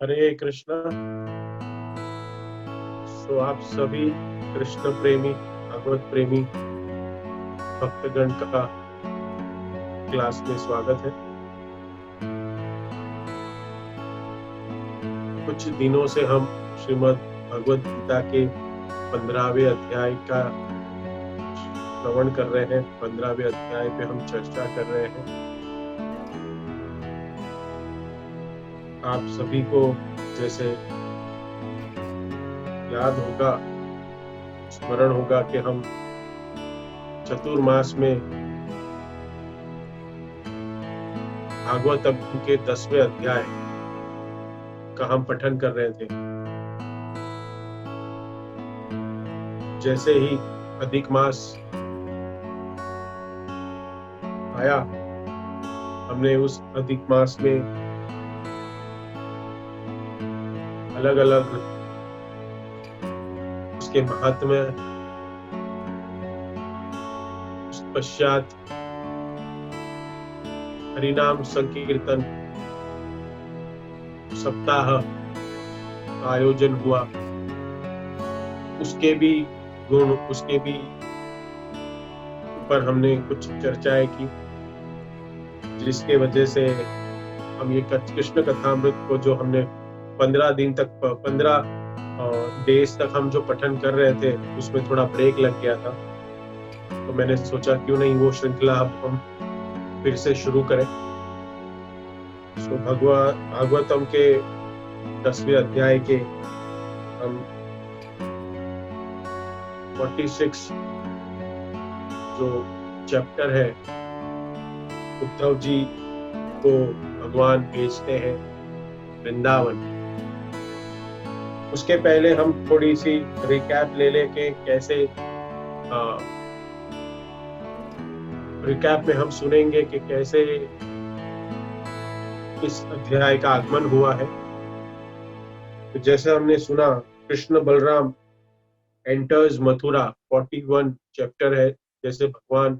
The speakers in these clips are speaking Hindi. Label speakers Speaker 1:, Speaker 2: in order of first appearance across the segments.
Speaker 1: हरे कृष्णा। तो आप सभी कृष्ण प्रेमी, भगवत प्रेमी भक्तगण का क्लास में स्वागत है। कुछ दिनों से हम श्रीमद् भगवत गीता के 15वें अध्याय का श्रवण कर रहे हैं। 15वें अध्याय पे हम चर्चा कर रहे हैं। आप सभी को जैसे याद होगा, स्मरण होगा कि हम चतुर्मास में भागवतम के 10वें अध्याय का हम पठन कर रहे थे। जैसे ही अधिक मास आया, हमने उस अधिक मास में अलग अलग उसके महात्म्य, उस पश्चात हरिनाम संकीर्तन सप्ताह का आयोजन हुआ, उसके भी गुण, उसके भी ऊपर हमने कुछ चर्चाएं की, जिसके वजह से हम ये कृष्ण कथामृत को जो हमने 15 दिन तक 15 डेज तक हम जो पठन कर रहे थे, उसमें थोड़ा ब्रेक लग गया था। तो मैंने सोचा क्यों नहीं वो श्रृंखला हम फिर से शुरू करें। तो भागवतम के 10वें अध्याय के हम 46 जो चैप्टर है, उद्धव जी को भगवान भेजते हैं वृंदावन। उसके पहले हम थोड़ी सी रिकैप ले लेके कैसे रिकैप में हम सुनेंगे कि कैसे इस अध्याय का आगमन हुआ है। तो जैसे हमने सुना, कृष्ण बलराम एंटर्स मथुरा, 41 चैप्टर है। जैसे भगवान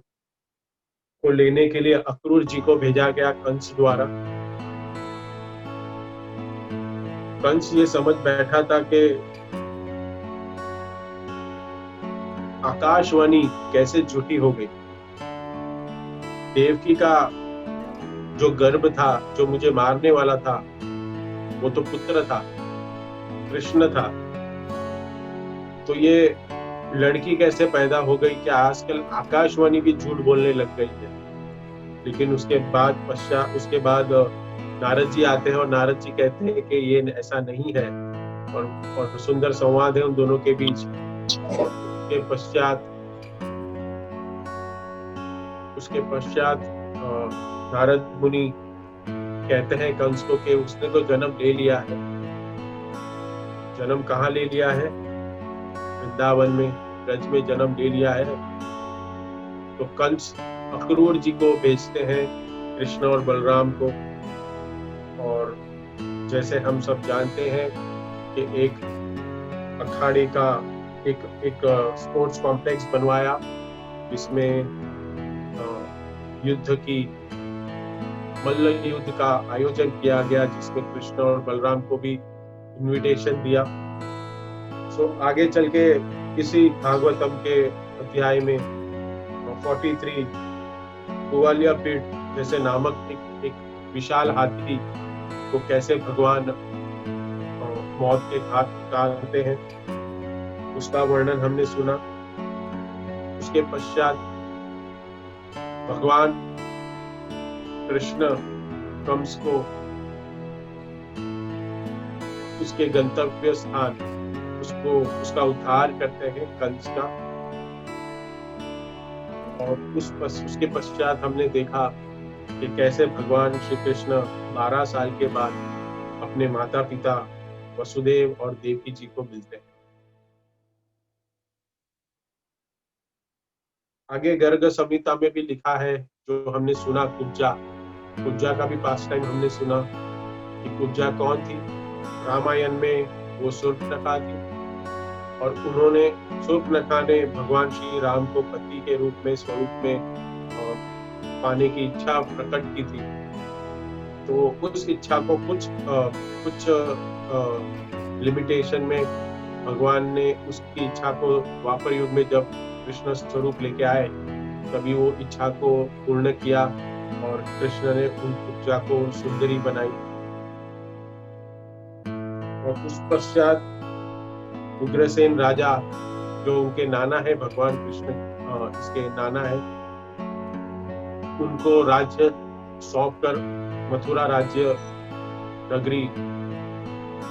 Speaker 1: को लेने के लिए अक्रूर जी को भेजा गया कंस द्वारा। कंस ये समझ बैठा था कि आकाशवाणी कैसे झूठी हो गई। देवकी का जो गर्भ था, जो मुझे मारने वाला था, वो तो पुत्र था, कृष्ण था। तो ये लड़की कैसे पैदा हो गई कि आजकल आकाशवाणी भी झूठ बोलने लग गई है। लेकिन उसके बाद नारद जी आते हैं और नारद जी कहते हैं कि ये ऐसा नहीं है, और सुंदर संवाद है उन दोनों के बीच। उसके पश्चात नारद मुनि कहते हैं कंस को कि उसने तो जन्म ले लिया है। जन्म कहाँ ले लिया है? वृंदावन में, ब्रज में जन्म ले लिया है। तो कंस अक्रूर जी को भेजते हैं कृष्ण और बलराम को। और जैसे हम सब जानते हैं कि एक अखाड़े का एक स्पोर्ट्स कॉम्प्लेक्स बनवाया, जिसमें मल्ल युद्ध का आयोजन किया गया, जिसमें कृष्ण और बलराम को भी इनविटेशन दिया। सो आगे चल के इसी भागवतम के अध्याय में 43 कुवालिया पीठ जैसे नामक एक विशाल हाथी को कैसे भगवान मौत के घाट उतारते हैं, उसका वर्णन हमने सुना। उसके पश्चात भगवान कृष्ण कंस को उसके गंतव्य स्थान, उसका उद्धार करते हैं कंस का। और उसके पश्चात हमने देखा कि कैसे भगवान श्री कृष्ण 12 साल के बाद अपने माता पिता वसुदेव और देवकी जी को मिलते हैं। आगे गर्ग संहिता में भी लिखा है, जो हमने सुना, कुब्जा का भी पास टाइम हमने सुना कि कुब्जा कौन थी। रामायण में वो शूर्पणखा थी, और शूर्पणखा ने भगवान श्री राम को पति के रूप में, स्वरूप में पाने की इच्छा प्रकट की थी। तो उस इच्छा को कुछ लिमिटेशन में भगवान ने उसकी इच्छा को द्वापर युग में जब कृष्ण स्वरूप लेके आए तभी वो इच्छा को पूर्ण किया और कृष्ण ने उन इच्छा को सुंदरी बनाई। और उस पश्चात उग्रसेन राजा जो उनके नाना है, भगवान कृष्ण इसके नाना है, उनको राज्य सौंपकर मथुरा राज्य नगरी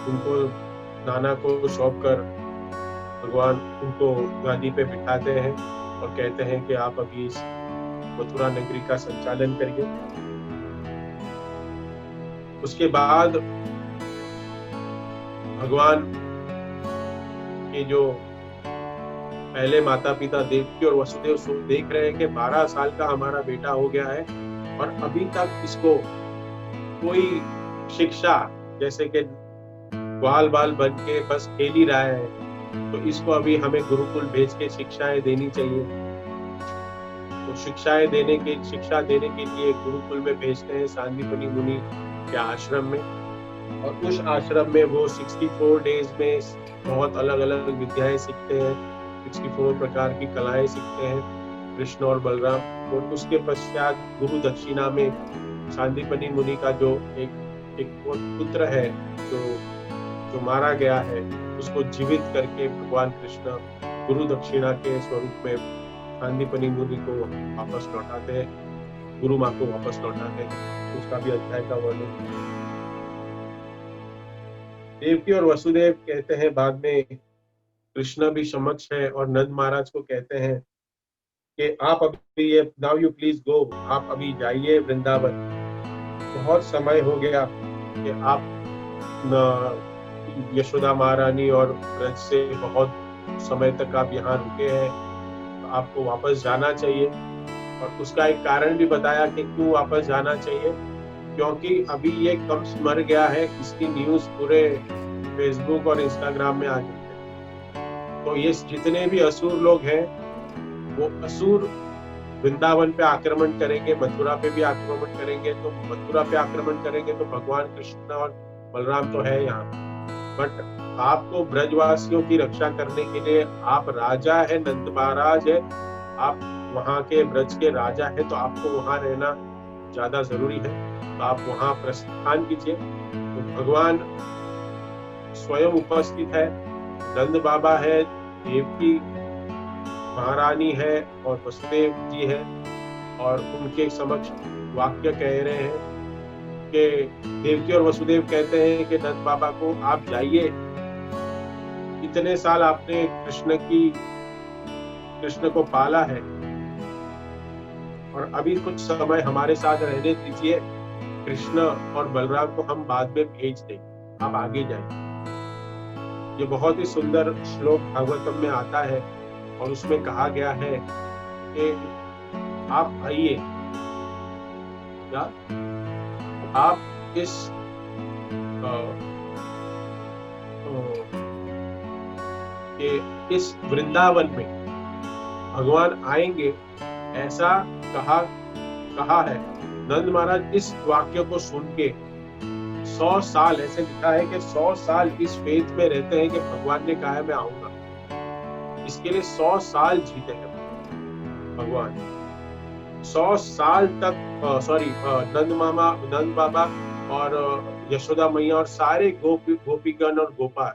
Speaker 1: उनको नाना को सौंपकर भगवान उनको गादी पे बिठाते हैं और कहते हैं कि आप अभी इस मथुरा नगरी का संचालन करिए। उसके बाद भगवान के जो पहले माता पिता देवकी और वसुदेव देख रहे हैं कि 12 साल का हमारा बेटा हो गया है और अभी तक इसको कोई शिक्षा, जैसे कि ग्वाल बाल बन के बस खेल ही रहा है, तो इसको अभी हमें गुरुकुल भेज के शिक्षाएं देनी चाहिए। तो शिक्षा देने के लिए गुरुकुल में भेजते हैं सांदीपनि मुनि के आश्रम में। और उस आश्रम में वो 64 डेज में बहुत अलग अलग विद्याएं सीखते हैं, 64 प्रकार की कलाएं सीखते हैं कृष्ण और बलराम। और उसके पश्चात गुरु दक्षिणा में सांदीपनि मुनि का जो एक पुत्र है जो मारा गया है, उसको जीवित करके भगवान कृष्ण गुरु दक्षिणा के स्वरूप में सांदीपनि मुनि को वापस लौटाते हैं, गुरु माँ को वापस लौटाते हैं। उसका भी अध्याय का वर्णन। देवकी और वसुदेव कहते हैं बाद में, कृष्ण भी समक्ष है और नंद महाराज को कहते हैं कि आप अभी ये नाउ यू प्लीज गो, आप अभी जाइए वृंदावन, बहुत समय हो गया कि आप यशोदा महारानी और ब्रज से बहुत समय तक आप यहाँ रुके हैं, तो आपको वापस जाना चाहिए। और उसका एक कारण भी बताया कि क्यों वापस जाना चाहिए, क्योंकि अभी ये कंस मर गया है, इसकी न्यूज पूरे फेसबुक और इंस्टाग्राम में आ गई है। तो ये जितने भी असुर लोग हैं वो असुर वृंदावन पे आक्रमण करेंगे, मथुरा पे भी आक्रमण करेंगे। तो मथुरा पे आक्रमण करेंगे तो भगवान कृष्ण और बलराम तो है यहाँ, बट आपको ब्रजवासियों की रक्षा करने के लिए, आप राजा है, नंद महाराज है, आप वहाँ के ब्रज के राजा है, तो आपको वहाँ रहना ज्यादा जरूरी है, तो आप वहाँ प्रस्थान कीजिए। तो भगवान स्वयं उपस्थित है, नंद बाबा है, देवकी महारानी है और वसुदेव जी है, और उनके समक्ष वाक्य कह रहे हैं कि देवकी और वसुदेव कहते हैं कि नंद बाबा को, आप जाइए, इतने साल आपने कृष्ण को पाला है और अभी कुछ समय हमारे साथ रहने दीजिए, कृष्ण और बलराम को हम बाद में भेज देंगे, आप आगे जाइए। ये बहुत ही सुंदर श्लोक भागवतम में आता है और उसमें कहा गया है कि आप आइए, आप इस वृंदावन में भगवान आएंगे, ऐसा कहा है। नंद महाराज इस वाक्य को सुन के 100 साल, ऐसे लिखा है कि 100 साल इस फेथ में रहते हैं कि भगवान ने कहा है मैं आऊंगा, इसके लिए 100 साल जीते हैं भगवान। 100 साल तक नंद बाबा और यशोदा मैया और सारे गोपीगण और गोपाल,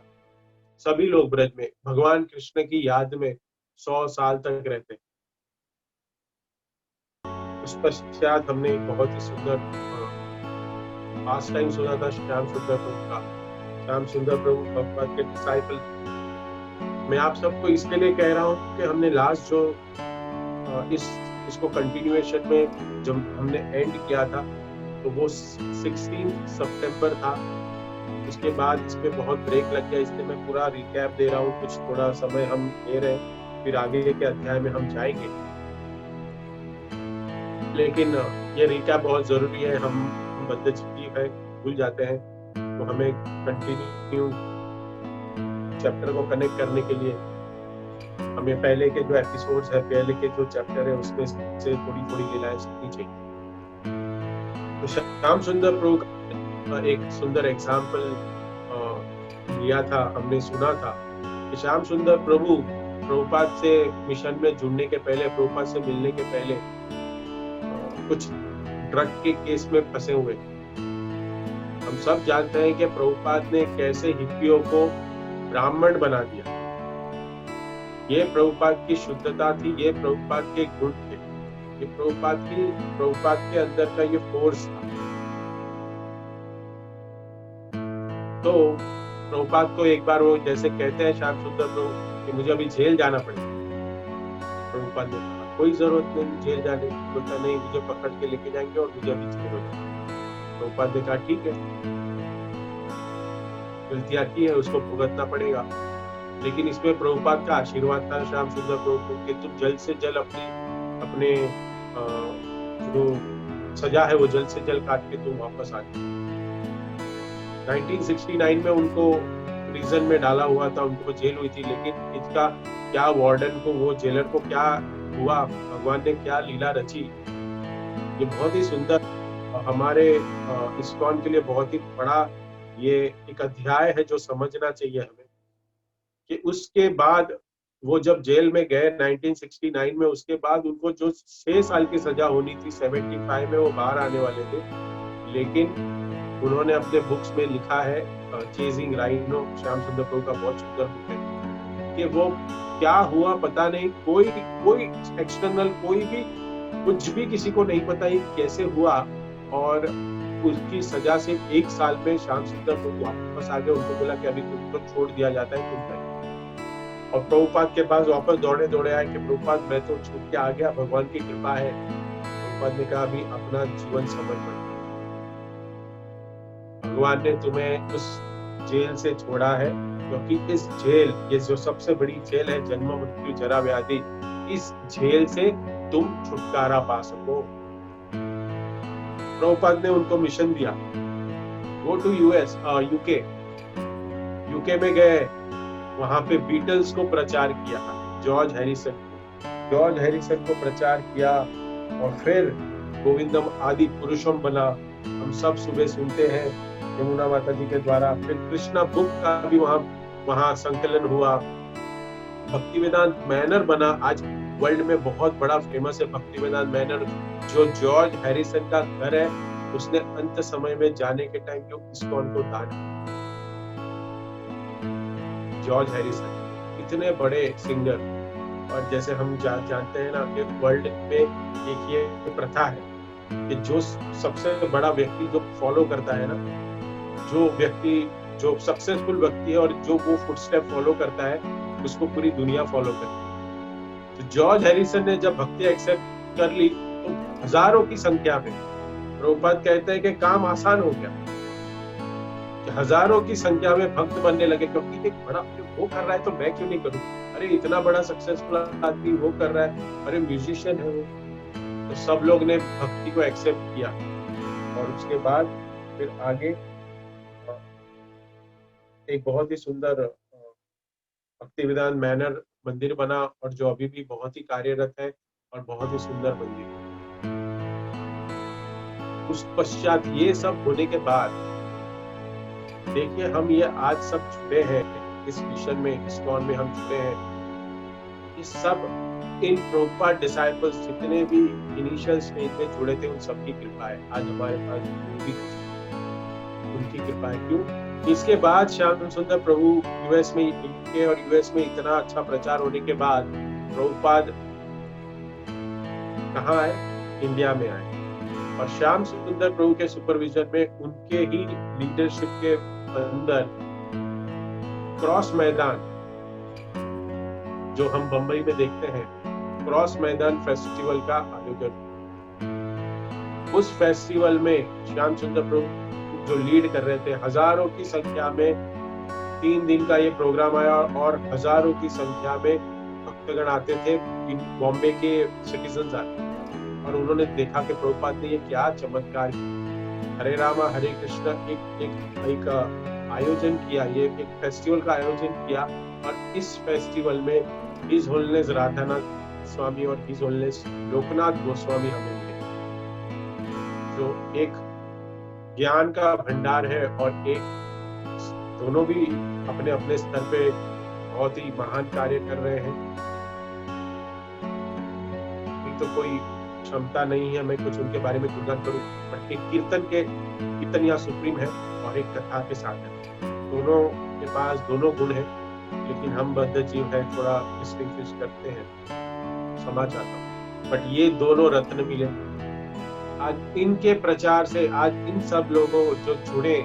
Speaker 1: सभी लोग ब्रज में भगवान कृष्ण की याद में 100 साल तक रहते हैं। उस पश्चात हमने एक बहुत ही सुंदर पास्ट टाइम सुना था श्याम सुंदर प्रभु का। श्याम सुंदर प्रभु भगवान के डिसाइपल। मैं आप सबको इसके लिए कह रहा हूँ कि हमने लास्ट जो इसको कंटिन्यूएशन में जब हमने एंड किया था तो वो 16 सितंबर था। उसके बाद इस पे बहुत ब्रेक लग गया, इसलिए मैं पूरा रिकैप दे रहा हूँ। कुछ थोड़ा समय हम ले रहे हैं, फिर आगे के अध्याय में हम जाएंगे, लेकिन ये रिकैप बहुत जरूरी है। हम बद्धजीवी है, भूल जाते हैं, तो हमें कंटिन्यू चैप्टर को कनेक्ट करने के लिए हमें पहले के जो एपिसोड्स है, पहले के जो चैप्टर है, उसमें से थोड़ी थोड़ी लीलाएं सीखनी चाहिए। तो श्याम सुंदर प्रभु एक सुंदर एग्जाम्पल लिया था, हमने सुना था कि श्याम सुंदर प्रभु प्रभुपाद से मिशन में जुड़ने के पहले, प्रभुपाद से मिलने के पहले कुछ ड्रग के केस में फंसे हुए। हम सब जानते हैं कि प्रभुपाद ने कैसे हिप्पियों को ब्राह्मण बना दिया। ये प्रभुपाद की शुद्धता थी, ये प्रभुपाद के गुण थे, ये प्रभुपाद के अंदर का ये फोर्स था। तो प्रभुपाद को एक बार वो जैसे कहते हैं श्याम सुंदर प्रभु कि मुझे अभी जेल जाना पड़ेगा। प्रभुपाद ने कहा कोई जरूरत नहीं जेल जाने की, बोलता नहीं मुझे पकड़ के लेके जाएंगे और मुझे अभी जेल हो जाएगा। प्रभुपाद ने कहा ठीक है, गलतियां की है उसको भुगतना पड़ेगा, लेकिन इसमें प्रभुपाद का आशीर्वाद था श्याम सुंदर प्रभु को कि तुम जल्द से जल्द अपने जो सजा है वो जल्द से जल्द काट के तुम वापस आ जाओ। 1969 में उनको प्रिजन में डाला हुआ था, उनको जेल हुई थी, लेकिन इसका क्या वार्डन को, वो जेलर को क्या हुआ, भगवान ने क्या लीला रची, ये बहुत ही सुंदर हमारे इस्कॉन के लिए बहुत ही बड़ा ये एक अध्याय है जो समझना चाहिए हमें कि उसके बाद वो जब जेल में गए 1969 में, उसके बाद उनको जो 6 साल की सजा होनी थी, 75 में वो बाहर आने वाले थे, लेकिन उन्होंने अपने बुक्स में लिखा है, चेजिंग राइनो श्याम सुंदर प्रभु का बहुत सुंदर बुक है, कि वो क्या हुआ पता नहीं, कोई एक्सटर्नल कोई भी कुछ भी किसी को नहीं पता ये कैसे हुआ, और उसकी सजा से 1 साल में श्याम सुंदर प्रभु वापस आ गए। उनको बोला कि अभी तुमको छोड़ दिया जाता है, तुम जाइए। और प्रभुपाद के पास वापस दौड़े आए कि प्रभुपाद मैं तो छूट के आ गया, भगवान की कृपा है। प्रभुपाद ने कहा अभी अपना जीवन समझ मत, भगवान ने तुम्हें उस जेल से छोड़ा है, क्योंकि इस जेल, ये जो सबसे बड़ी जेल है जन्म मृत्यु जरा व्याधि, इस जेल से तुम छुटकारा पा सको। प्रभुपाद ने उनको मिशन दिया, गो टू यूके में गए, वहां पे बीटल्स को प्रचार किया, जॉर्ज हैरिसन को प्रचार किया, और फिर गोविंदम आदि पुरुषम बना। हम सब सुबह सुनते हैं यमुना माता जी के द्वारा। फिर कृष्णा बुक का भी वहां संकलन हुआ। भक्ति वेदांत मैनर बना, आज वर्ल्ड में बहुत बड़ा फेमस है भक्ति वेदांत मैनर, जो जॉर्ज हैरिसन का घर है। उसने अंत समय में जाने के टाइम जो इस्कॉन को दान किया। जॉर्ज हैरिसन इतने बड़े सिंगर, और जैसे हम जानते हैं ना कि वर्ल्ड में एक ये प्रथा है कि जो सबसे बड़ा व्यक्ति जो फॉलो करता है ना, जो सक्सेसफुल व्यक्ति है और जो वो फुटस्टेप फॉलो करता है, उसको पूरी दुनिया फॉलो करती है। तो जॉर्ज हैरिसन ने जब भक्ति एक्सेप्ट कर ली तो हजारों की संख्या में, प्रभुपाद कहते हैं कि काम आसान हो गया, कि हजारों की संख्या में भक्त बनने लगे, क्योंकि एक बड़ा वो कर रहा है तो मैं क्यों नहीं करूं, अरे इतना बड़ा सक्सेसफुल आदमी वो कर रहा है, अरे म्यूजिशियन है वो। तो सब लोग ने भक्ति को एक्सेप्ट किया, और उसके बाद फिर आगे एक बहुत ही सुंदर भक्ति वेदांत मैनर मंदिर बना, और जो अभी भी बहुत ही कार्यरत है और बहुत ही सुंदर मंदिर है। उस पश्चात ये सब होने के बाद देखिए हम ये आज सब जुड़े हैं इस मिशन में, इस्कॉन में हम जुड़े हैं। इस सब इन प्रभुपाद डिसाइपल्स जितने भी इनिशियल स्टेज में जुड़े थे, उन सब की कृपा है। आज हमारे पास भी उनकी कृपा है। क्यों? इसके बाद श्याम सुंदर प्रभु यूएस में, यूके और यूएस में इतना अच्छा प्रचार होने के बाद प्रभुपाद कहाँ आए? इंडिया में आए, और श्याम सुंदर प्रभु के सुपरविजन में, उनके ही लीडरशिप के अंदर क्रॉस मैदान, जो हम बंबई में देखते हैं, क्रॉस मैदान फेस्टिवल का आयोजन। उस फेस्टिवल में श्याम सुंदर प्रभु जो लीड कर रहे थे, हजारों की संख्या में 3 दिन का ये प्रोग्राम आया, और हजारों की संख्या में भक्तगण आते थे, बॉम्बे के सिटीजन्स आते, और उन्होंने देखा कि प्रभुपाद ने ये क्या चमत्कार किया। हरे रामा हरे कृष्णा एक आयोजन किया, ये एक फेस्टिवल का आयोजन किया, और इस फेस्टिवल में हिज होलीनेस राधानाथ स्वामी और हिज होलीनेस लोकनाथ गोस्वामी हमें मिले, जो एक ज्ञान का भंडार है, और एक दोनों भी अपने अपने स्तर पे बहुत ही महान कार्य कर रहे हैं। एक तो कोई क्षमता नहीं है मैं कुछ उनके बारे में गुणगान करूं, पर एक कीर्तन या सुप्रीम है, और एक कथा के साथ है। दोनों के पास दोनों गुण है, लेकिन हम बद्ध जीव है, थोड़ा डिस्टिंग्विश करते हैं, क्षमा चाहता हूँ। बट ये दोनों रत्न मिले आज इनके प्रचार से। आज इन सब लोगों जो जुड़े,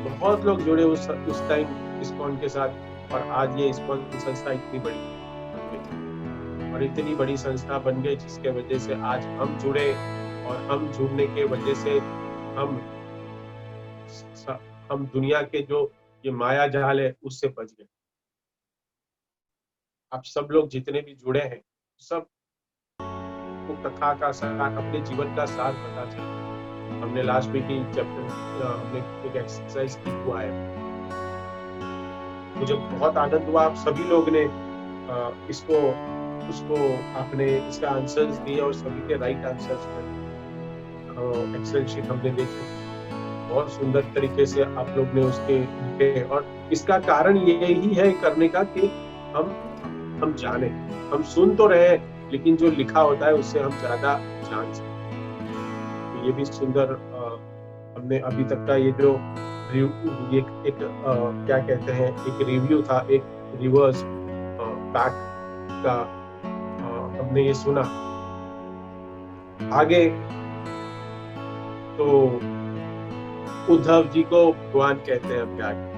Speaker 1: बहुत लोग जुड़े उस टाइम इस्कॉन के साथ, और आज ये इस्कॉन संस्था इतनी बड़ी बन गई, और इतनी बड़ी संस्था बन गई जिसके वजह से आज हम जुड़े, और हम जुड़ने के वजह से हम दुनिया के जो ये माया जाल है उससे बच गए। आप सब लोग जितने भी जुड़े हैं, सब को कथा का सार, अपने जीवन का सार पता चले। हमने लास्ट वीक ही चैप्टर हमने एक एक्सरसाइज की हुआ है, मुझे बहुत आनंद हुआ। आप सभी लोग ने इसको उसको आपने इसका आंसर्स दिए, और सभी के राइट आंसर्स में एक्सेल शीट हमने देखी, बहुत सुंदर तरीके से आप लोग ने उसके लिखे। और इसका कारण यही है करने का कि हम जाने, हम सुन तो रहे हैं, लेकिन जो लिखा होता है उससे हम ज्यादा जान सकते। तो ये भी सुंदर हमने अभी तक का ये जो एक क्या कहते हैं, एक रिव्यू था, एक रिवर्स बैक का हमने ये सुना। आगे तो उद्धव जी को भगवान कहते हैं अब आगे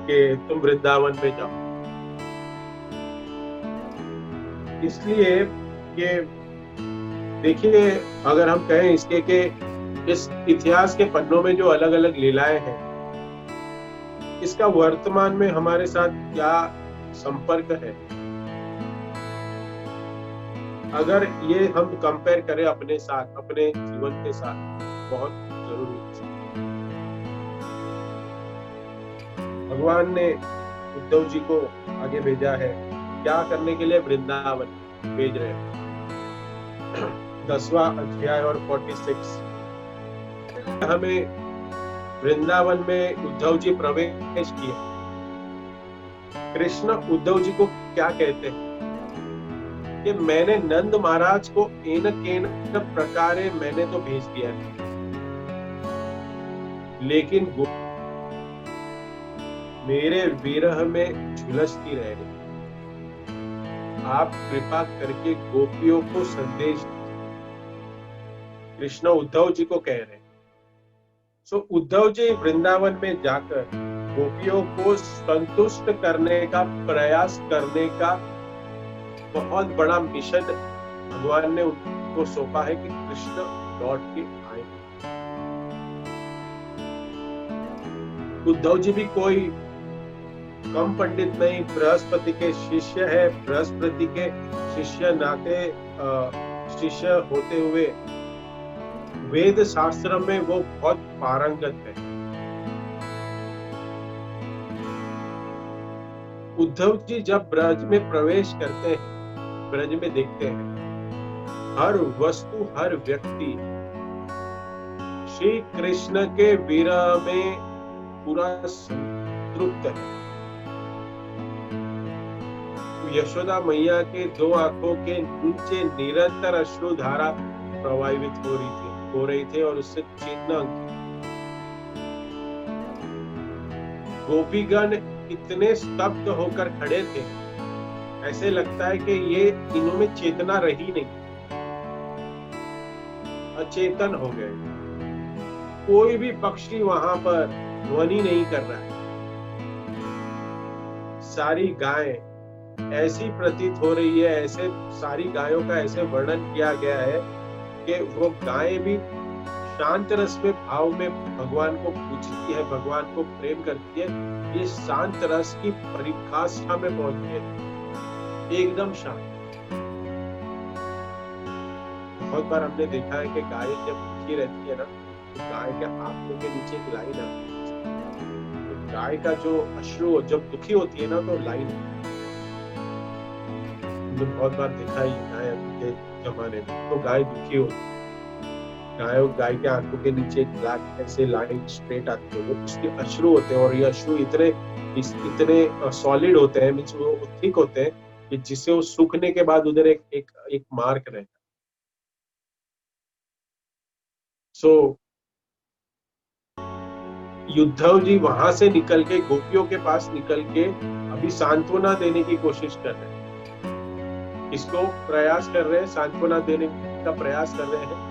Speaker 1: कि तुम वृंदावन में जाओ। इसलिए ये देखिए, अगर हम कहें इसके कि इस इतिहास के पन्नों में जो अलग अलग लीलाएं हैं, इसका वर्तमान में हमारे साथ क्या संपर्क है, अगर ये हम कंपेयर करें अपने साथ, अपने जीवन के साथ, बहुत जरूरी है। भगवान ने उद्धव जी को आगे भेजा है, क्या करने के लिए? वृंदावन भेज रहे हैं। 10वां अध्याय और 46 हमें वृंदावन में उद्धव जी प्रवेश किया। कृष्ण उद्धव जी को क्या कहते हैं कि मैंने नंद महाराज को एन केन प्रकारे मैंने तो भेज दिया, लेकिन मेरे विरह में झुलसती रह गई। आप कृपा करके गोपियों को संदेश। कृष्ण उद्धव जी को कह रहे हैं। सो उद्धव जी वृंदावन में जाकर गोपियों को संतुष्ट करने का प्रयास करने का बहुत बड़ा मिशन भगवान ने उनको सौंपा है कि कृष्ण लौट के आए। उद्धव जी भी कोई कम पंडित नहीं, बृहस्पति के शिष्य है। बृहस्पति के शिष्य नाते शिष्य होते हुए वेद शास्त्र में वो बहुत पारंगत है। उद्धव जी जब ब्रज में प्रवेश करते हैं, ब्रज में देखते हैं हर वस्तु, हर व्यक्ति श्री कृष्ण के विरह में पूरा संतृप्त है। यशोदा मैया के 2 आंखों के नीचे निरंतर अश्रुधारा प्रवाहित हो रही थी और उससे चेतना। गोपीगण इतने स्तब्ध होकर खड़े थे, ऐसे लगता है कि ये इनमें चेतना रही नहीं, अचेतन हो गए। कोई भी पक्षी वहां पर ध्वनि नहीं कर रहा है। सारी गायें ऐसी प्रतीत हो रही है, ऐसे सारी गायों का ऐसे वर्णन किया गया है कि वो गायें भी शांत रस में भाव में भगवान को पूजती है, भगवान को प्रेम करती है। ये शांत रस की परिभाषा में पहुंचती है, एकदम शांत। बहुत बार हमने देखा है कि गाय जब दुखी रहती है ना, तो गाय के आंखों के नीचे एक लाइन आती है। तो गाय का जो अश्रु जब दुखी होती है ना, तो लाइन हमने बहुत बार देखा है गाय के जमाने में, तो गाय दुखी होती है। गाय के आंखों के नीचे एक ब्लैक ऐसे लाइन स्ट्रेट आती है, वो उसके अश्रु होते हैं, और ये अश्रु इतने सॉलिड होते हैं, मीन्स वो थिक होते हैं कि जिससे वो सूखने के बाद उधर एक मार्क रहता है। सो उद्धव जी वहां से निकल के गोपियों के पास निकल के अभी सांत्वना देने की कोशिश कर रहे हैं, इसको प्रयास कर रहे हैं, सांत्वना देने का प्रयास कर रहे हैं,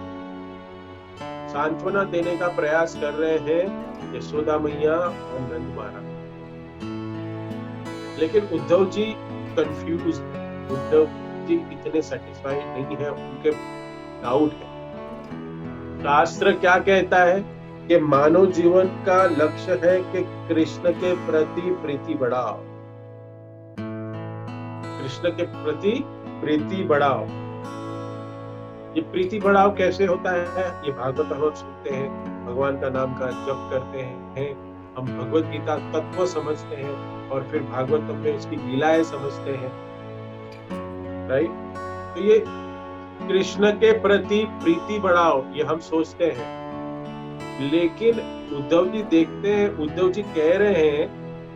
Speaker 1: सांत्वना देने का प्रयास कर रहे हैं यशोदा मैया और नंद महाराज। लेकिन उद्धव जी कंफ्यूज, उद्धव जी इतने सेटिस्फाइड नहीं है, उनके डाउट है। शास्त्र क्या कहता है कि मानव जीवन का लक्ष्य है कि कृष्ण के प्रति प्रीति बढ़ाओ, कृष्ण के प्रति प्रीति बढ़ाओ। ये प्रीति बढ़ाओ कैसे होता है? ये भागवत हम सुनते हैं, भगवान का नाम का जप करते हैं, हम भगवत गीता तत्व समझते हैं, और फिर भागवत में उसकी लीलाएं समझते हैं, राइट? तो ये कृष्ण के प्रति प्रीति बढ़ाओ, ये हम सोचते हैं। लेकिन उद्धव जी देखते हैं, उद्धव जी कह रहे हैं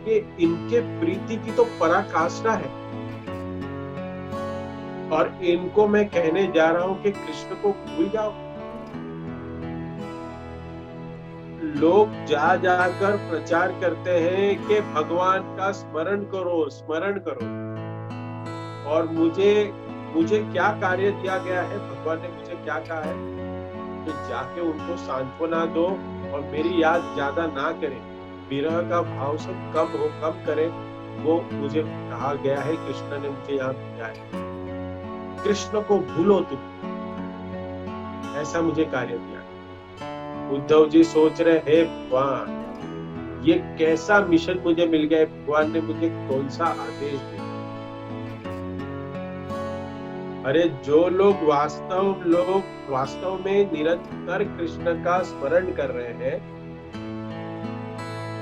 Speaker 1: कि इनके प्रीति की तो पराकाष्ठा है, और इनको मैं कहने जा रहा हूं कि कृष्ण को भूल जाओ। लोग जा जाकर प्रचार करते हैं कि भगवान का स्मरण करो, स्मरण करो, और मुझे क्या कार्य दिया गया है, भगवान ने मुझे क्या कहा है कि जाके उनको सांत्वना दो और मेरी याद ज्यादा ना करें, विरह का भाव से कम करें, वो मुझे कहा गया है, कृष्ण ने मुझे यहाँ दिया है। कृष्ण को भूलो तुम, ऐसा मुझे कार्य दिया। उद्धव जी सोच रहे हैं, भगवान ये कैसा मिशन मुझे मिल गया है, भगवान ने मुझे कौन सा आदेश दिया। अरे जो लोग वास्तव में निरंतर कृष्ण का स्मरण कर रहे हैं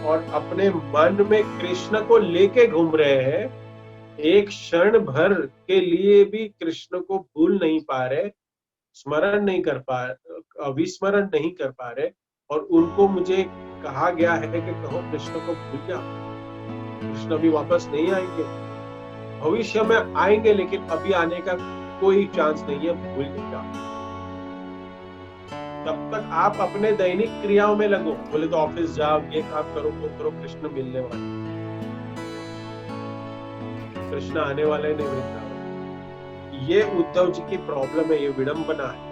Speaker 1: और अपने मन में कृष्ण को लेके घूम रहे हैं, एक क्षण भर के लिए भी कृष्ण को भूल नहीं पा रहे, स्मरण नहीं कर पा, विस्मरण नहीं कर पा रहे, और उनको मुझे कहा गया है कि कहो कृष्ण को भूल जाओ, कृष्ण अभी वापस नहीं आएंगे, भविष्य में आएंगे, लेकिन अभी आने का कोई चांस नहीं है, भूल जाओ। तब तक आप अपने दैनिक क्रियाओं में लगो, बोले तो ऑफिस जाओ, ये काम करो, वो करो, कृष्ण मिलने वाले, कृष्ण आने वाले नहीं वृंदावन। ये उद्धव जी की प्रॉब्लम है, ये विडंबना है।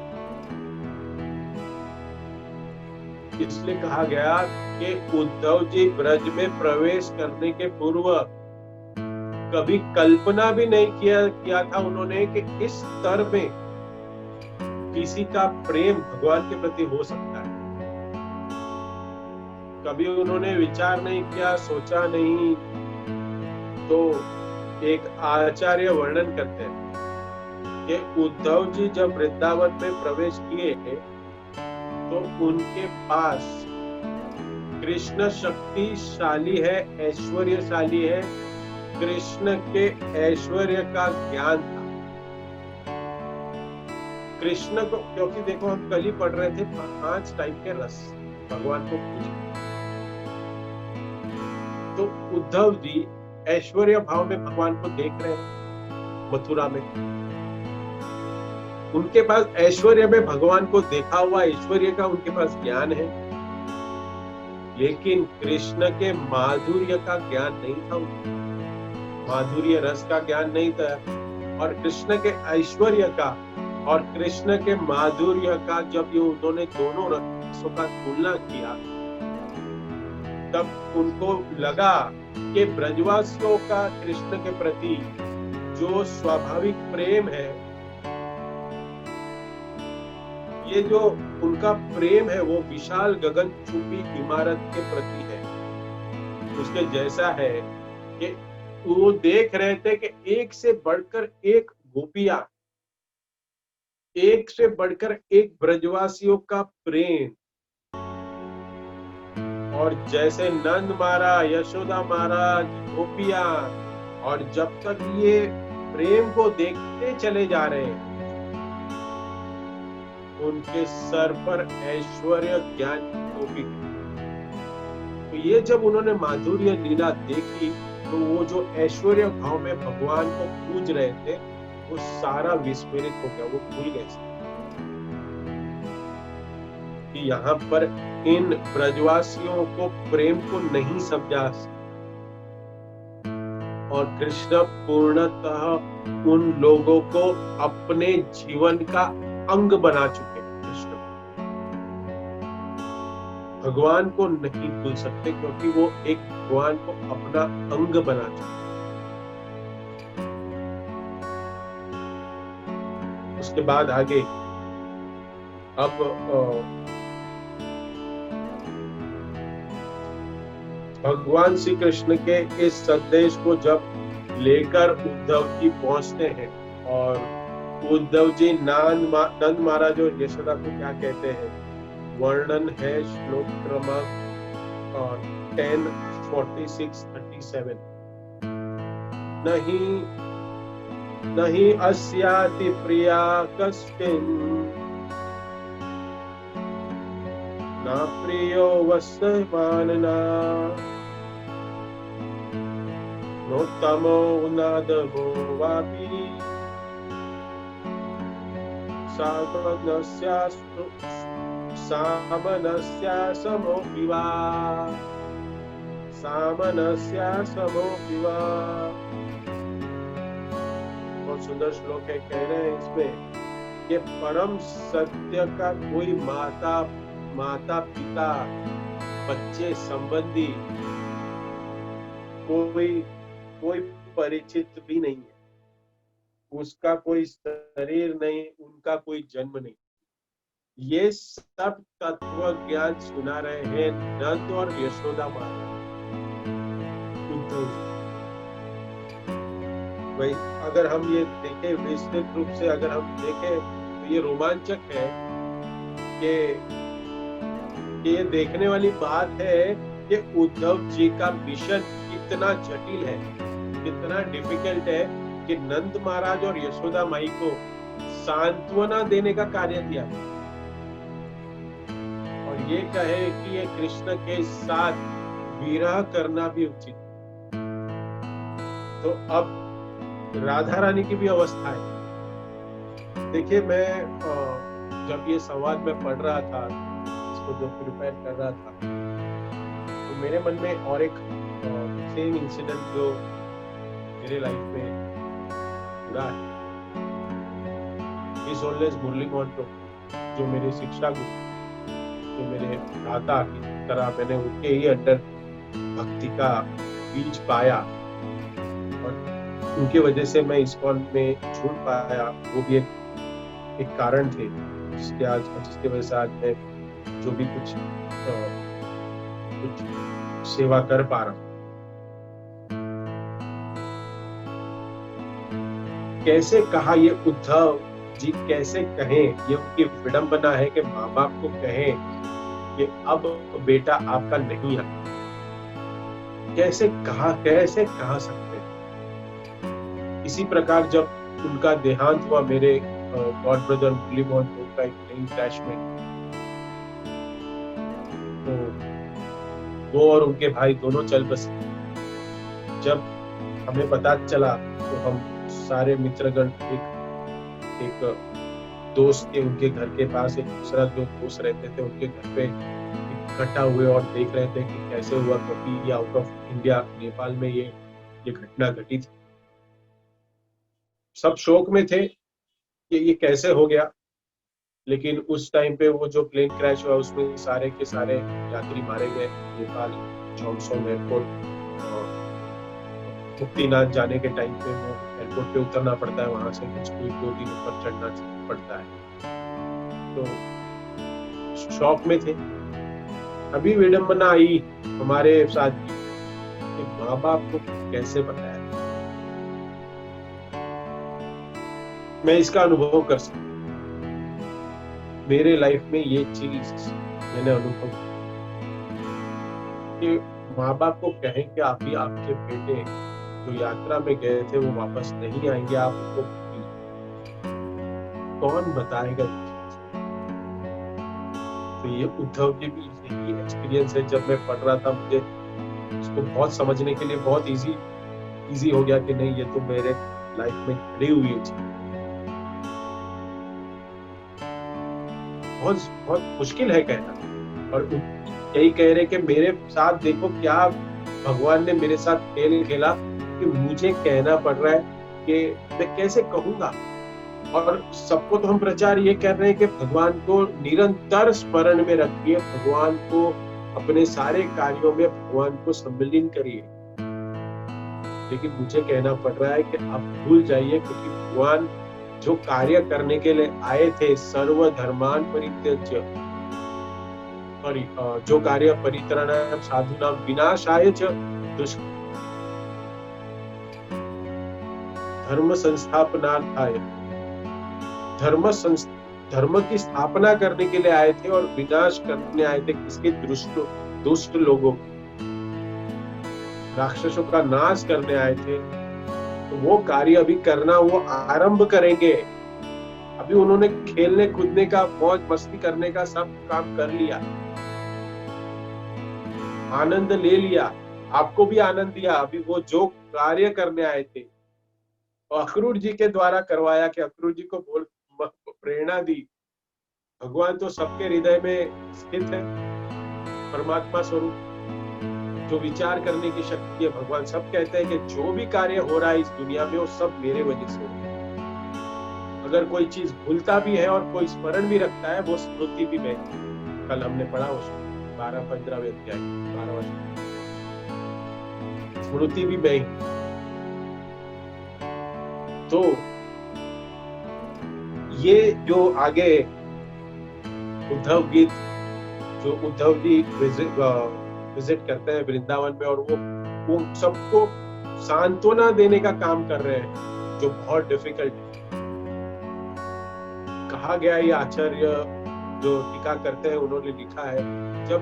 Speaker 1: इसलिए कहा गया कि उद्धव जी ब्रज में प्रवेश करने के पूर्व कभी कल्पना भी नहीं किया था उन्होंने कि इस स्तर में किसी का प्रेम भगवान के प्रति हो सकता है। कभी उन्होंने विचार नहीं किया, सोचा नहीं। तो एक आचार्य वर्णन करते हैं कि उद्धव जी जब वृंदावन में प्रवेश किए तो उनके पास कृष्ण शक्तिशाली है, ऐश्वर्यशाली है, कृष्ण के ऐश्वर्य का ज्ञान था। कृष्ण को, क्योंकि देखो हम कल ही पढ़ रहे थे 5 टाइप के रस भगवान को पूजे, तो उद्धव जी ऐश्वर्य भाव में भगवान को देख रहे हैं मथुरा में। उनके पास ऐश्वर्य में भगवान को देखा हुआ ऐश्वर्य का उनके पास ज्ञान है, लेकिन कृष्ण के माधुर्य का ज्ञान नहीं था, माधुर्य रस का ज्ञान नहीं था। और कृष्ण के ऐश्वर्य का और कृष्ण के माधुर्य का जब ये उन्होंने दोनों रसों का तुलना किया, तब उनको लगा कि ब्रजवासियों का कृष्ण के प्रति जो स्वाभाविक प्रेम है, ये जो उनका प्रेम है, वो विशाल गगनचुंबी इमारत के प्रति है। उसके जैसा है कि वो देख रहे थे कि एक से बढ़कर एक गोपियां, एक से बढ़कर एक ब्रजवासियों का प्रेम, और जैसे नंद महाराज, यशोदा महाराज, गोपियां, और जब तक ये प्रेम को देखते चले जा रहे हैं, उनके सर पर ऐश्वर्य ज्ञान की टोपी थी। तो ये जब उन्होंने माधुर्य लीला देखी तो वो जो ऐश्वर्य भाव में भगवान को पूज रहे थे वो सारा विस्मृत हो गया, वो भूल गए कि यहाँ पर इन ब्रजवासियों को प्रेम को नहीं समझा और कृष्ण पूर्णतः उन लोगों को अपने जीवन का अंग बना चुके। कृष्ण भगवान को नहीं भूल सकते क्योंकि वो एक भगवान को अपना अंग बना चुके। उसके बाद आगे अब भगवान श्री कृष्ण के इस संदेश को जब लेकर उद्धव जी पहुंचते हैं और उद्धव जी नंद महाराज और यशोदा को क्या कहते हैं, वर्णन है श्लोक क्रमांक 10:46-37। नहीं अस्याति प्रिया कस्मिन् न प्रियो वस्यमानना नोत्तमो नादमो वापि सामनस्या समोऽपि वा। बहुत सुंदर श्लोक है। कह रहे हैं इसमें कि परम सत्य का कोई माता पिता बच्चे संबंधी कोई परिचित भी नहीं है, उसका कोई शरीर नहीं, उनका कोई जन्म नहीं। ये सब तत्व ज्ञान सुना रहे हैं नंद और यशोदा महाराज उद्धव जी। भाई अगर हम ये देखें विस्तृत रूप से, अगर हम देखें तो ये रोमांचक है कि ये देखने वाली बात है कि उद्धव जी का मिशन कितना जटिल है, कितना डिफिकल्ट है कि नंद महाराज और यशोदा माई को सांत्वना देने का कार्य दिया और ये कहे कि ये कृष्ण के साथ विरह करना भी उचित। तो अब राधा रानी की भी अवस्था है। देखिए मैं जब ये संवाद में पढ़ रहा था, जो प्रिपेयर कर रहा था, तो मेरे मन में और एक सेम इंसिडेंट जो मेरे लाइफ में हुआ है, इस ऑलवेज मुरली मोहन जो मेरे शिक्षा गुरु, जो मेरे दाता की तरह, मैंने उनके ही अंडर भक्ति का बीज पाया और उनकी वजह से मैं इस्कॉन में छूट पाया। वो भी एक कारण थे जिसके वजह से आज मैं जो भी कुछ सेवा कर पा रहा हूं। कैसे कहा ये उद्धव जी, कैसे कहें, ये उनकी विडंबना है कि माँ बाप को कहें कि अब बेटा आपका नहीं है। कैसे कहा सकते। इसी प्रकार जब उनका देहांत हुआ, मेरे गॉड ब्रदर मुरली मोहन का एक प्लेन क्रैश में, तो वो और उनके भाई दोनों चल बसे। जब हमें पता चला तो हम सारे मित्रगण एक दोस्त के, उनके घर के पास एक दूसरा जो दोस्त रहते थे उनके घर पे इकट्ठा हुए और देख रहे थे कि कैसे हुआ, क्योंकि ये आउट ऑफ इंडिया नेपाल में ये घटना घटी थी। सब शोक में थे कि ये कैसे हो गया, लेकिन उस टाइम पे वो जो प्लेन क्रैश हुआ उसमें सारे के सारे यात्री मारे गए। नेपाल चौंगसोंग एयरपोर्ट, मुक्तिनाथ जाने के टाइम पे वो एयरपोर्ट पे उतरना पड़ता है, वहां से कुछ 2 दिन ऊपर चढ़ना पड़ता है। तो शॉक में थे। अभी विडंबना आई हमारे साथ कि माँ बाप को कैसे बताया। मैं इसका अनुभव कर सकता, मेरे लाइफ में ये चीज मैंने अनुभव कि माँ बाप को कहें कि आप ही आपके बेटे जो यात्रा में गए थे वो वापस नहीं आएंगे, आप उनको कौन बताएगा। ये उद्धव जी भी यही एक्सपीरियंस है। जब मैं पढ़ रहा था मुझे इसको बहुत समझने के लिए बहुत इजी हो गया कि नहीं, ये तो मेरे लाइफ में खड़ी हुई है। बहुत बहुत मुश्किल है कहना, और यही कह रहे कि मेरे साथ देखो क्या भगवान ने मेरे साथ खेल खेला कि मुझे कहना पड़ रहा है कि मैं कैसे कहूंगा। और सबको तो हम प्रचार ये कर रहे हैं कि भगवान को निरंतर स्मरण में रखिए, भगवान को अपने सारे कार्यों में भगवान को सम्मिलित करिए। लेकिन मुझे कहना पड़ रहा है कि आप भूल जाइए, क्योंकि भगवान जो कार्य करने के लिए आए थे, सर्व धर्मान परित्यज्य, सॉरी, जो कार्य परित्राणाय साधूनां विनाशाय च धर्म संस्थापनार्थाय, धर्म की स्थापना करने के लिए आए थे और विनाश करने आए थे किसके? दुष्ट लोगों, राक्षसों का नाश करने आए थे। तो वो कार्य अभी करना वो आरंभ करेंगे। अभी उन्होंने खेलने कूदने का, मौज मस्ती करने का सब काम कर लिया, आनंद ले लिया, आपको भी आनंद दिया। अभी वो जो कार्य करने आए थे अक्रूर जी के द्वारा करवाया, कि अक्रूर जी को बोल प्रेरणा दी। भगवान तो सबके हृदय में स्थित है, परमात्मा स्वरूप, जो विचार करने की शक्ति है। भगवान सब कहते हैं कि जो भी कार्य हो रहा है इस दुनिया में वो सब मेरे वजह से हो रहा है। अगर कोई चीज भूलता भी है और कोई स्मरण भी रखता है, वो स्मृति भी मैं, कल हमने पढ़ा उसको 12-15वें अध्याय 12वां स्मृति भी मैं। तो ये जो आगे उद्धव गीत, जो उद्धव जी विजिट करते हैं वृंदावन में, और वो सबको सांत्वना देने का काम कर रहे हैं, जो बहुत डिफिकल्ट है। कहा गया, ये आचार्य जो टीका करते हैं उन्होंने लिखा है, जब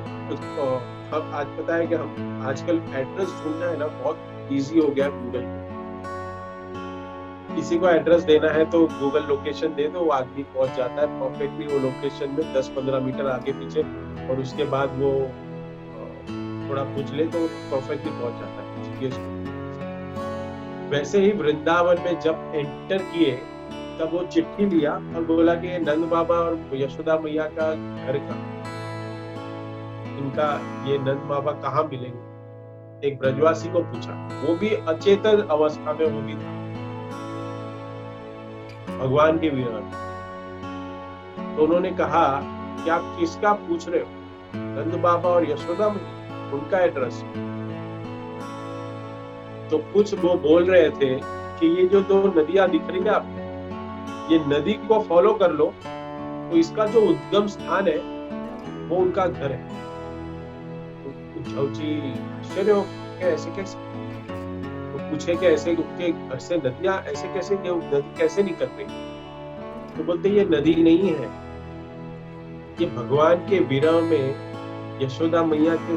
Speaker 1: अब आज पता है कि हम आजकल एड्रेस ढूंढना है ना बहुत इजी हो गया गूगल पे। किसी को एड्रेस देना है तो गूगल लोकेशन दे दो, वो आदमी पहुंच जाता है परफेक्टली वो लोकेशन में 10-15 मीटर आगे पीछे, और उसके बाद वो थोड़ा पूछ ले तो परफेक्टली पहुंच जाता है जीपीएस। वैसे ही वृंदावन में जब एंटर किए तब वो चिट्ठी लिया और बोला कि ये नंद बाबा और यशोदा मैया का घर का, इनका ये नंद बाबा कहाँ मिलेंगे। एक ब्रजवासी को पूछा, वो भी अचेतन अवस्था में वो भी था, भगवान के विराट। तो उन्होंने कहा कि आप किसका पूछ रहे हो? नंद बाबा और यशोदा मैया, उनका एड्रेस। तो कुछ वो बोल रहे थे कि ये जो दो नदियां दिख रही है आपको, ये नदी को फॉलो कर लो तो इसका जो उद्गम स्थान है वो उनका घर है। तो उद्धव जी आश्चर्य हो गए, ऐसे कैसे? तो पूछे कि ऐसे उनके घर से नदियां ऐसे कैसे, नदी कैसे निकल रही? तो बोलते ये नदी नहीं है, ये भगवान के विरह में यशोदा मैया की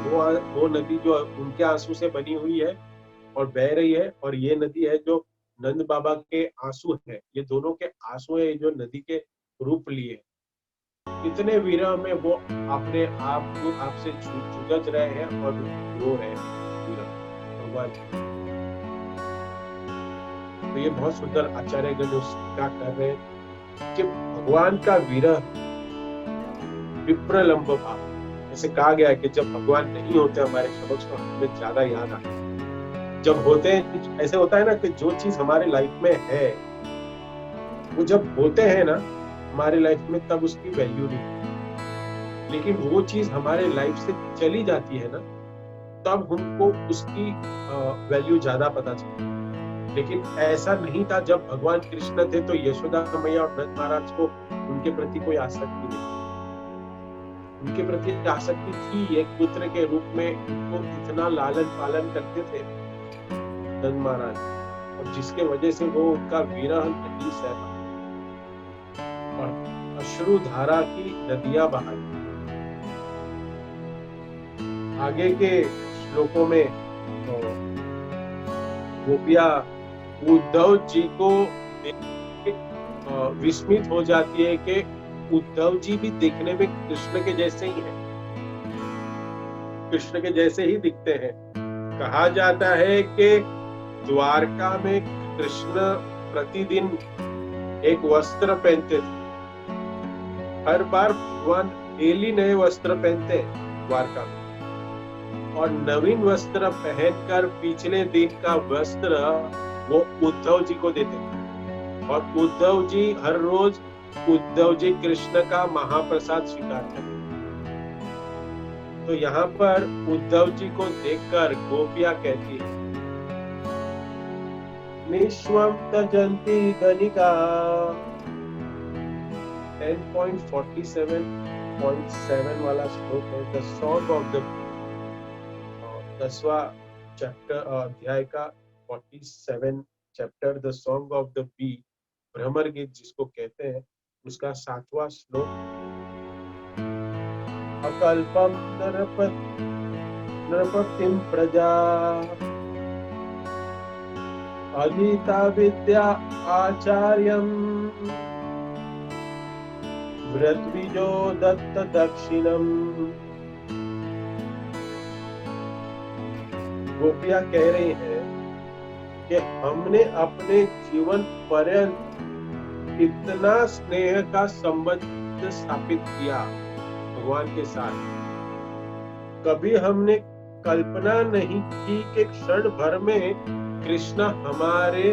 Speaker 1: वो नदी जो उनके आंसू से बनी हुई है और बह रही है, और ये नदी है जो नंद बाबा के आंसू है। ये दोनों के आंसू है जो नदी के रूप लिए। इतने विरह में वो अपने आप को आपसे जुझ रहे हैं और रो रहे हैं विरह भगवान। तो ये बहुत सुंदर आचार्यगण क्या कर रहे हैं कि भगवान का विरह विप्रलंब भाव। ऐसे कहा गया है कि जब भगवान नहीं होते हमारे समक्ष तो हमें ज्यादा याद आता है। जब होते हैं ऐसे होता है ना कि जो चीज हमारे लाइफ में है वो जब होते हैं ना हमारे लाइफ में तब उसकी वैल्यू नहीं, लेकिन वो चीज हमारे लाइफ से चली जाती है ना तब हमको उसकी वैल्यू ज्यादा पता चलती है। लेकिन ऐसा नहीं था जब भगवान कृष्ण थे तो यशोदा मैया और नंद महाराज को उनके प्रति कोई आसक्ति नहीं, उनके प्रति आसक्ति थी। एक पुत्र के रूप में उनको इतना लालन पालन करते थे नंद महाराज, और जिसके वजह से वो उनका विरह नहीं सह और अश्रु धारा की नदियां बहाई। आगे के श्लोकों में गोपिया उद्धव जी को विस्मित हो जाती है कि उद्धव जी भी देखने में कृष्ण के जैसे ही हैं, कृष्ण के जैसे ही दिखते हैं। कहा जाता है कि द्वारका में कृष्ण प्रतिदिन एक वस्त्र पहनते थे। हर बार भगवान डेली नए वस्त्र पहनते हैं द्वारका में, और नवीन वस्त्र पहनकर पिछले दिन का वस्त्र वो उद्धव जी को देते थे, और उद्धव जी हर रोज उद्धव जी कृष्ण का महाप्रसाद स्वीकार करते। तो यहाँ पर उद्धव जी को देखकर गोपियां कहती है, निश्वम तजंती गणिका। 10.47.7 वाला श्लोक है, द सॉन्ग ऑफ द 10वां चैप्टर अध्याय का 47 chapter, the song of the bee, भ्रमर गीत जिसको कहते हैं, उसका 7वां श्लोक। अकल्पम नृपतिम प्रजा अधीता विद्या आचार्यम व्रतविजो दत्त दक्षिणम। गोपियां कह रही हैं कि हमने अपने जीवन पर्यंत इतना स्नेह का संबंध स्थापित किया भगवान के साथ, कभी हमने कल्पना नहीं की कि क्षण भर में कृष्ण हमारे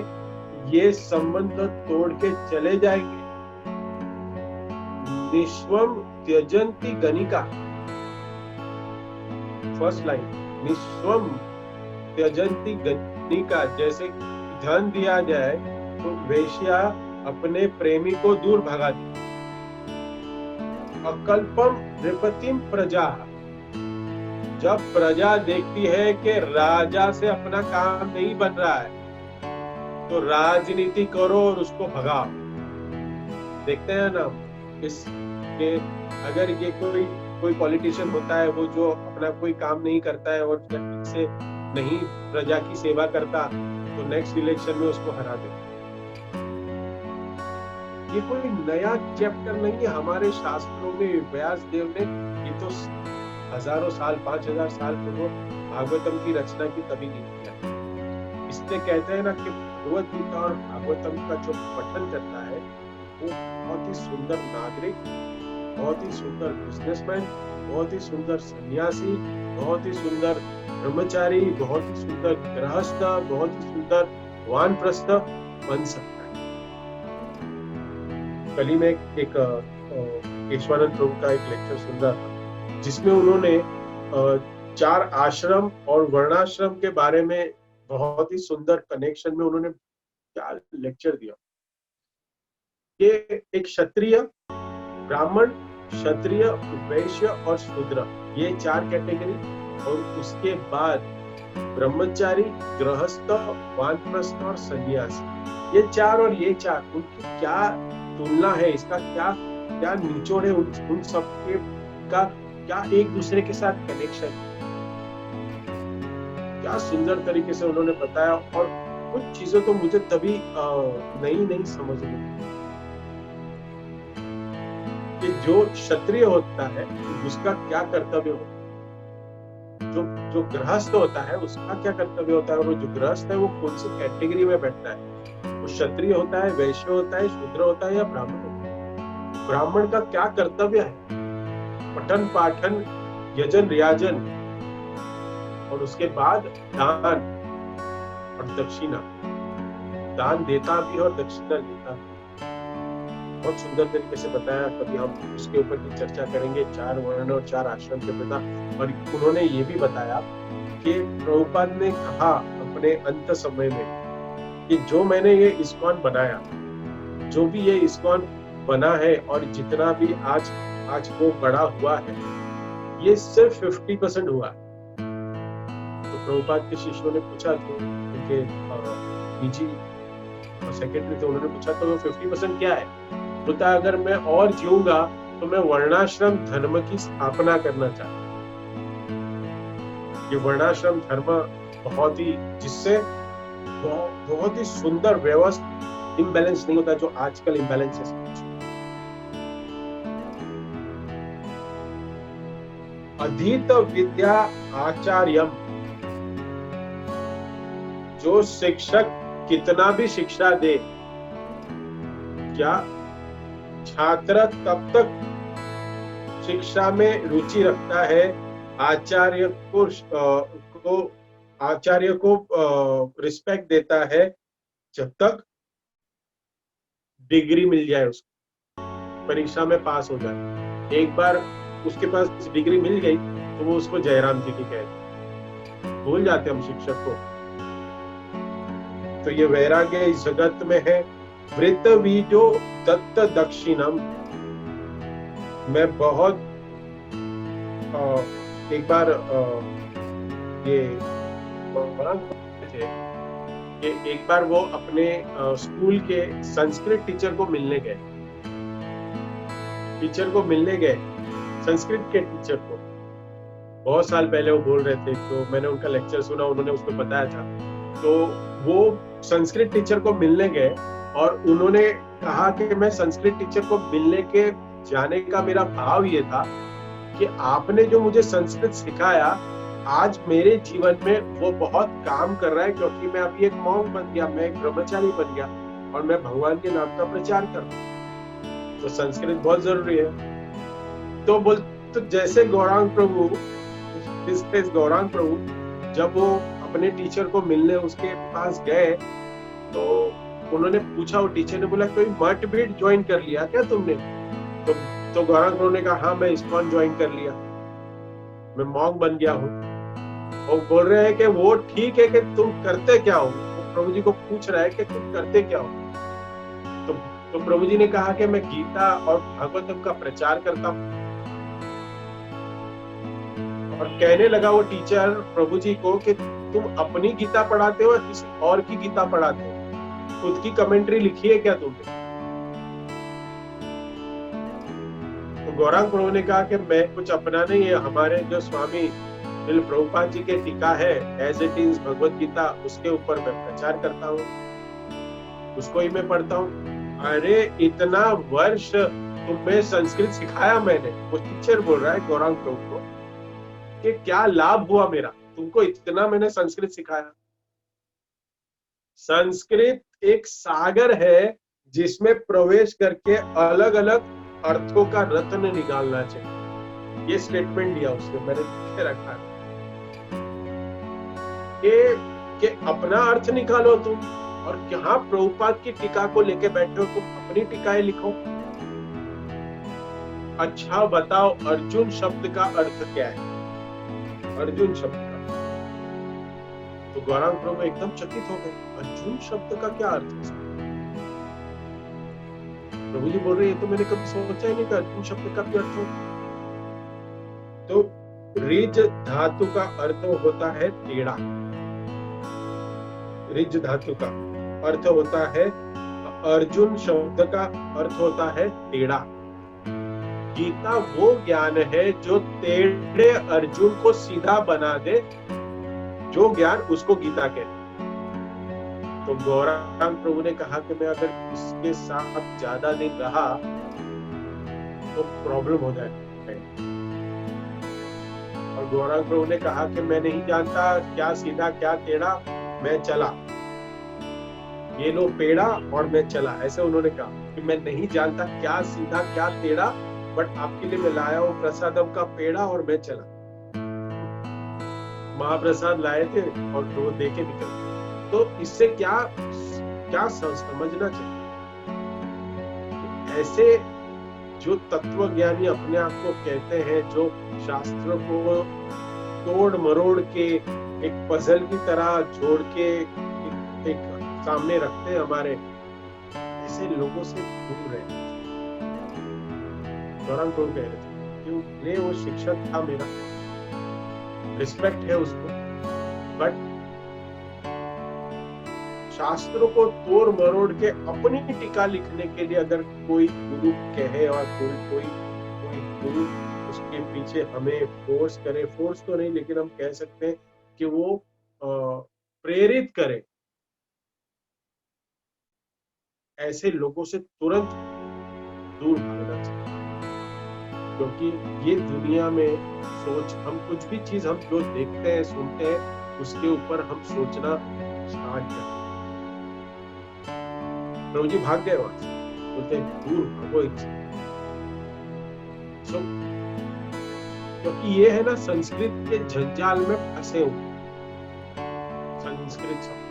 Speaker 1: ये संबंध तोड़ के चले जाएंगे। निश्वम त्यजंती गणिका, फर्स्ट लाइन, निश्वम त्यजंती गणिका, जैसे धन दिया जाए तो वेश्या अपने प्रेमी को दूर भगा दी। अकल्पम नृपतिम प्रजा, जब प्रजा देखती है कि राजा से अपना काम नहीं बन रहा है तो राजनीति करो और उसको भगाओ। देखते हैं ना इसके, अगर ये कोई पॉलिटिशियन होता है वो जो अपना कोई काम नहीं करता है और ठीक से नहीं प्रजा की सेवा करता, तो नेक्स्ट इलेक्शन में उसको हरा देता। ये कोई नया चैप्टर नहीं है हमारे शास्त्रों में। व्यास देव ने ये तो हजारों साल 5000 साल पूर्व भागवतम की रचना की तभी नहीं किया। इसलिए कहते हैं ना कि भगवत गीता और भागवतम का जो पठन करता है वो बहुत ही सुंदर नागरिक, बहुत ही सुंदर बिजनेसमैन, बहुत ही सुंदर सन्यासी, बहुत ही सुंदर ब्रह्मचारी, बहुत ही सुंदर गृहस्थ, बहुत ही सुंदर वानप्रस्थ बन सकता है। कल ही में एक केशवानंद प्रभु का एक लेक्चर सुन रहा था जिसमें उन्होंने 4 आश्रम और वर्णाश्रम के बारे में बहुत ही सुंदर कनेक्शन में उन्होंने क्या लेक्चर दिया। ये एक क्षत्रिय, ब्राह्मण, क्षत्रिय, वैश्य और शूद्र, ये 4 कैटेगरी, और उसके बाद ब्रह्मचारी, गृहस्थ, वानप्रस्थ और सन्यासी, ये 4 और ये 4, उनकी क्या तुलना है, इसका क्या क्या निचोड़ है, उन सबके का क्या एक दूसरे के साथ कनेक्शन, क्या सुंदर तरीके से उन्होंने बताया। और कुछ चीजें तो मुझे तभी नहीं समझ में कि जो क्षत्रिय होता है उसका क्या कर्तव्य होता है, जो गृहस्थ होता है उसका क्या कर्तव्य होता है, और जो गृहस्थ है वो कौन सी कैटेगरी में बैठता है, वो क्षत्रिय होता है, वैश्य होता है, शूद्र होता है या ब्राह्मण होता है। ब्राह्मण का क्या कर्तव्य है, पठन पाठन यजन रियाजन, और उसके बाद दान और दक्षिणा, दान देता भी और दक्षिणा लेता भी। बहुत सुंदर तरीके से बताया, कभी हम उसके ऊपर भी चर्चा करेंगे, 4 वर्ण और 4 आश्रम के पिता। और उन्होंने ये भी बताया कि प्रभुपाद ने कहा अपने अंत समय में कि जो मैंने ये इस्कॉन बनाया, जो भी ये इस्कॉन बना है और जितना भी आज वो बड़ा हुआ है, ये सिर्फ 50% हुआ। तो प्रभुपाद के शिष्यों ने पूछा, जो उनके निजी सेक्रेटरी थे, उन्होंने पूछा तो 50% क्या है? बोलता अगर मैं और जीऊंगा तो मैं वर्णाश्रम धर्म की स्थापना करना चाहता हूँ। ये वर्णाश्रम धर्म बहुत ही, जिससे बहुत ही सुंदर व्यवस्था, इम्बैलेंस नहीं होता जो आजकल इम्बैलेंस है। अधीत विद्या आचार्यम, जो शिक्षक कितना भी शिक्षा दे, क्या छात्र तब तक शिक्षा में रुचि रखता है, आचार्य को आचार्य को रिस्पेक्ट देता है, जब तक डिग्री मिल जाए, उसको परीक्षा में पास हो जाए। एक बार उसके पास डिग्री मिल गई तो वो उसको जयराम जी की कहते, भूल जाते हम शिक्षक को। तो ये वैराग्य इस जगत में है। वृत्त बीजो दत्त दक्षिणम, मैं बहुत एक बार ये कि एक बार वो अपने स्कूल के संस्कृत टीचर को मिलने गए, संस्कृत के टीचर को। बहुत साल पहले वो बोल रहे थे, तो मैंने उनका लेक्चर सुना, उन्होंने उसको बताया था। तो वो संस्कृत टीचर को मिलने गए और उन्होंने कहा कि मैं संस्कृत टीचर को मिलने के जाने का मेरा भाव ये था कि आपने जो मुझे संस्कृत सिखाया, आज मेरे जीवन में वो बहुत काम कर रहा है, क्योंकि मैं अभी एक मॉन्क बन गया, मैं एक ब्रह्मचारी बन गया और मैं भगवान के नाम का प्रचार कर रहा हूँ। तो संस्कृत बहुत जरूरी है। तो जैसे गौरांग प्रभु जब वो अपने टीचर को मिलने उसके पास गए, तो उन्होंने पूछा, वो टीचर ने बोला कोई मठ बीट ज्वाइन कर लिया क्या तुमने? तो गौरांग प्रभु ने कहा हाँ, मैं इस्कॉन ज्वाइन कर लिया, मैं मॉन्क बन गया हूँ। और बोल रहे हैं कि वो ठीक है कि तुम करते क्या हो? प्रभु जी को पूछ रहा है कि तुम करते क्या हो? तो प्रभु जी ने कहा कि मैं गीता और भागवतम का प्रचार करता हूँ। और कहने लगा वो टीचर प्रभु जी को कि तुम अपनी गीता पढ़ाते हो या किसी और की गीता पढ़ाते हो? खुद की कमेंट्री लिखी है क्या तुमने? तो गौरांग प्रभु ने कहा कि मैं कुछ अपना नहीं है, हमारे जो स्वामी श्रील प्रभुपाद जी के टीका है as it is Bhagavad Gita, उसके ऊपर मैं प्रचार करता हूँ, उसको ही मैं पढ़ता हूँ। अरे इतना वर्ष तुम्हें संस्कृत सिखाया मैंने, वो टीचर बोल रहा है गौरांग प्रभु को कि क्या लाभ हुआ मेरा, तुमको इतना मैंने संस्कृत सिखाया। संस्कृत एक सागर है जिसमें प्रवेश करके अलग अलग अर्थों का रत्न निकालना चाहिए। ये स्टेटमेंट दिया उसने, मैंने लिख के रखा है कि अपना अर्थ निकालो तुम, और यहाँ प्रभुपाद की टीका को लेके बैठे हो, तुम अपनी टीकाएं लिखो। अच्छा बताओ, अर्जुन शब्द का अर्थ क्या है? अर्जुन शब्द का, तो गौरांग प्रभु एकदम चकित हो गए, अर्जुन शब्द का क्या अर्थ है? प्रभु जी बोल रहे हैं, तो मैंने कभी सोचा ही नहीं कि अर्जुन शब्द का क्या अर्थ हो। तो रिज धातु का अर्थ होता है टेढ़ा, रिज धातु का अर्थ होता है, अर्जुन शब्द का अर्थ होता है टेढ़ा। गीता वो ज्ञान है जो टेढ़े अर्जुन को सीधा बना दे, जो ज्ञान उसको गीता कहते। तो गौरांग प्रभु ने कहा कि मैं अगर इसके साथ ज्यादा दिन रहा तो प्रॉब्लम हो जाएगा। और गौरांग प्रभु ने कहा कि मैं नहीं जानता क्या सीधा क्या टेढ़ा, मैं चला, ये लो पेड़ा और मैं चला। ऐसे उन्होंने कहा कि मैं नहीं जानता क्या सीधा क्या टेढ़ा, बट आपके लिए मैं लाया हूँ प्रसादम का पेड़ा और मैं चला। महाप्रसाद लाए थे और वो देके निकल। तो इससे क्या समझना चाहिए? ऐसे जो तत्वज्ञानी अपने आप को कहते हैं, जो शास्त्रों को तोड़ मरोड़ के एक पजल की तरह जोड़ के एक सामने रखते हैं हमारे, ऐसे लोगों से दूर रहे। गौरांग प्रभु कह रहे थे कि वो शिक्षक था, मेरा रिस्पेक्ट है उसको, बट शास्त्रों को तोड़ मरोड़ के अपनी टीका लिखने के लिए अगर कोई गुरु कहे और कोई गुरु उसके पीछे हमें फोर्स करे, फोर्स तो नहीं लेकिन हम कह सकते हैं कि वो प्रेरित करे, ऐसे लोगों से तुरंत दूर भागना चाहिए। क्योंकि ये दुनिया में सोच, हम कुछ भी चीज हम जो देखते हैं सुनते हैं उसके ऊपर हम सोचना स्टार्ट करते हैं। प्रभु जी भाग गए वहां से, बोलते दूर भागो इनसे। सो क्योंकि ये है ना संस्कृत के जंजाल में फंसे हुए, संस्कृत समझ,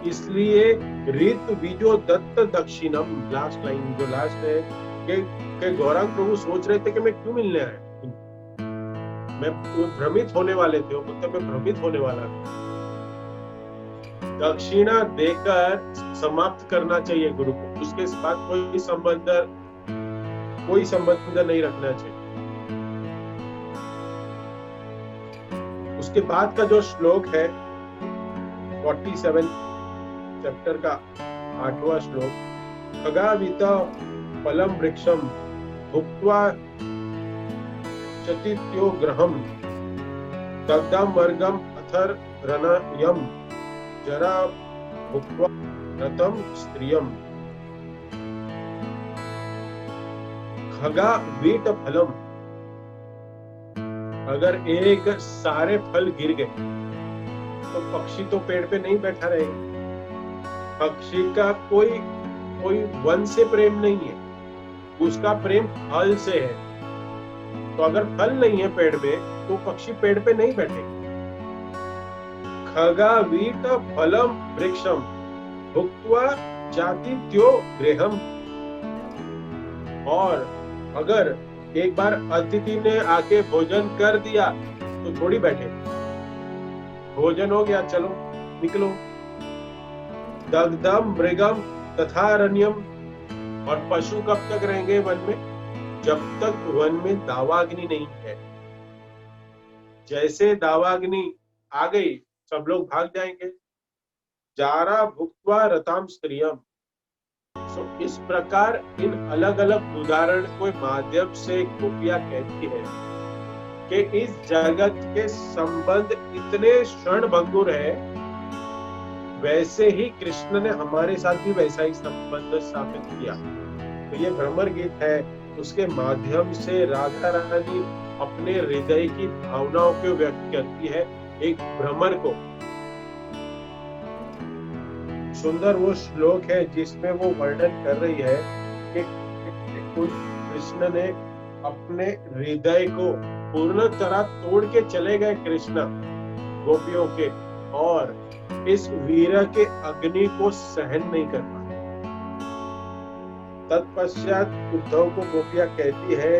Speaker 1: इसलिए रीत बीजो दत्त दक्षिणम, लास्ट लाइन जो लास्ट है कि गौरांग प्रभु सोच रहे थे कि मैं क्यों मिलने आया, मैं वो भ्रमित होने वाले थे, वो मतलब मैं भ्रमित होने वाला था। दक्षिणा देकर समाप्त करना चाहिए गुरु को, उसके साथ कोई संबंध नहीं रखना चाहिए। उसके बाद का जो श्लोक है 47 चैप्टर का 8वां श्लोक, खगावित फलम वृक्षम भुक्त्वा चतित्यो ग्रहम दग्धम वर्गम अथर रणयम जरा भुक्त्वा रतम स्त्रियम। खगा वीट फलम, अगर एक सारे फल गिर गए तो पक्षी तो पेड़ पे नहीं बैठा रहेगा। पक्षी का कोई वन से प्रेम नहीं है, उसका प्रेम फल से है। तो अगर फल नहीं है पेड़ में तो पक्षी पेड़ पे नहीं बैठेगा। खगा वीट फलम वृक्षम भुक्त्वा जातित्यो गृहम, और अगर एक बार अतिथि ने आके भोजन कर दिया तो थोड़ी बैठे, भोजन हो गया चलो निकलो। दग्धम मृगम तथा रण्यम, और पशु कब तक रहेंगे वन में, जब तक वन में दावाग्नि नहीं है। जैसे दावाग्नि आ गई सब लोग भाग जाएंगे। जारा भुक्त्वा रताम स्त्रियम। इस प्रकार इन अलग अलग उदाहरण के माध्यम से गोपियां कहती है कि इस जगत के संबंध इतने क्षणभंगुर है, वैसे ही कृष्ण ने हमारे साथ भी वैसा ही संबंध स्थापित किया। तो ये भ्रमर गीत है, उसके माध्यम से राधा रानी अपने हृदय की भावनाओं को व्यक्त करती है एक भ्रमर को। सुंदर वो श्लोक है जिसमें वो वर्णन कर रही है कि कृष्ण ने अपने हृदय को पूर्ण तरह तोड़ के चले गए कृष्ण गोपियों के, और इस वीर के अग्नि को सहन नहीं कर पाए। तत्पश्चात उद्धव को गोपियां कहती है,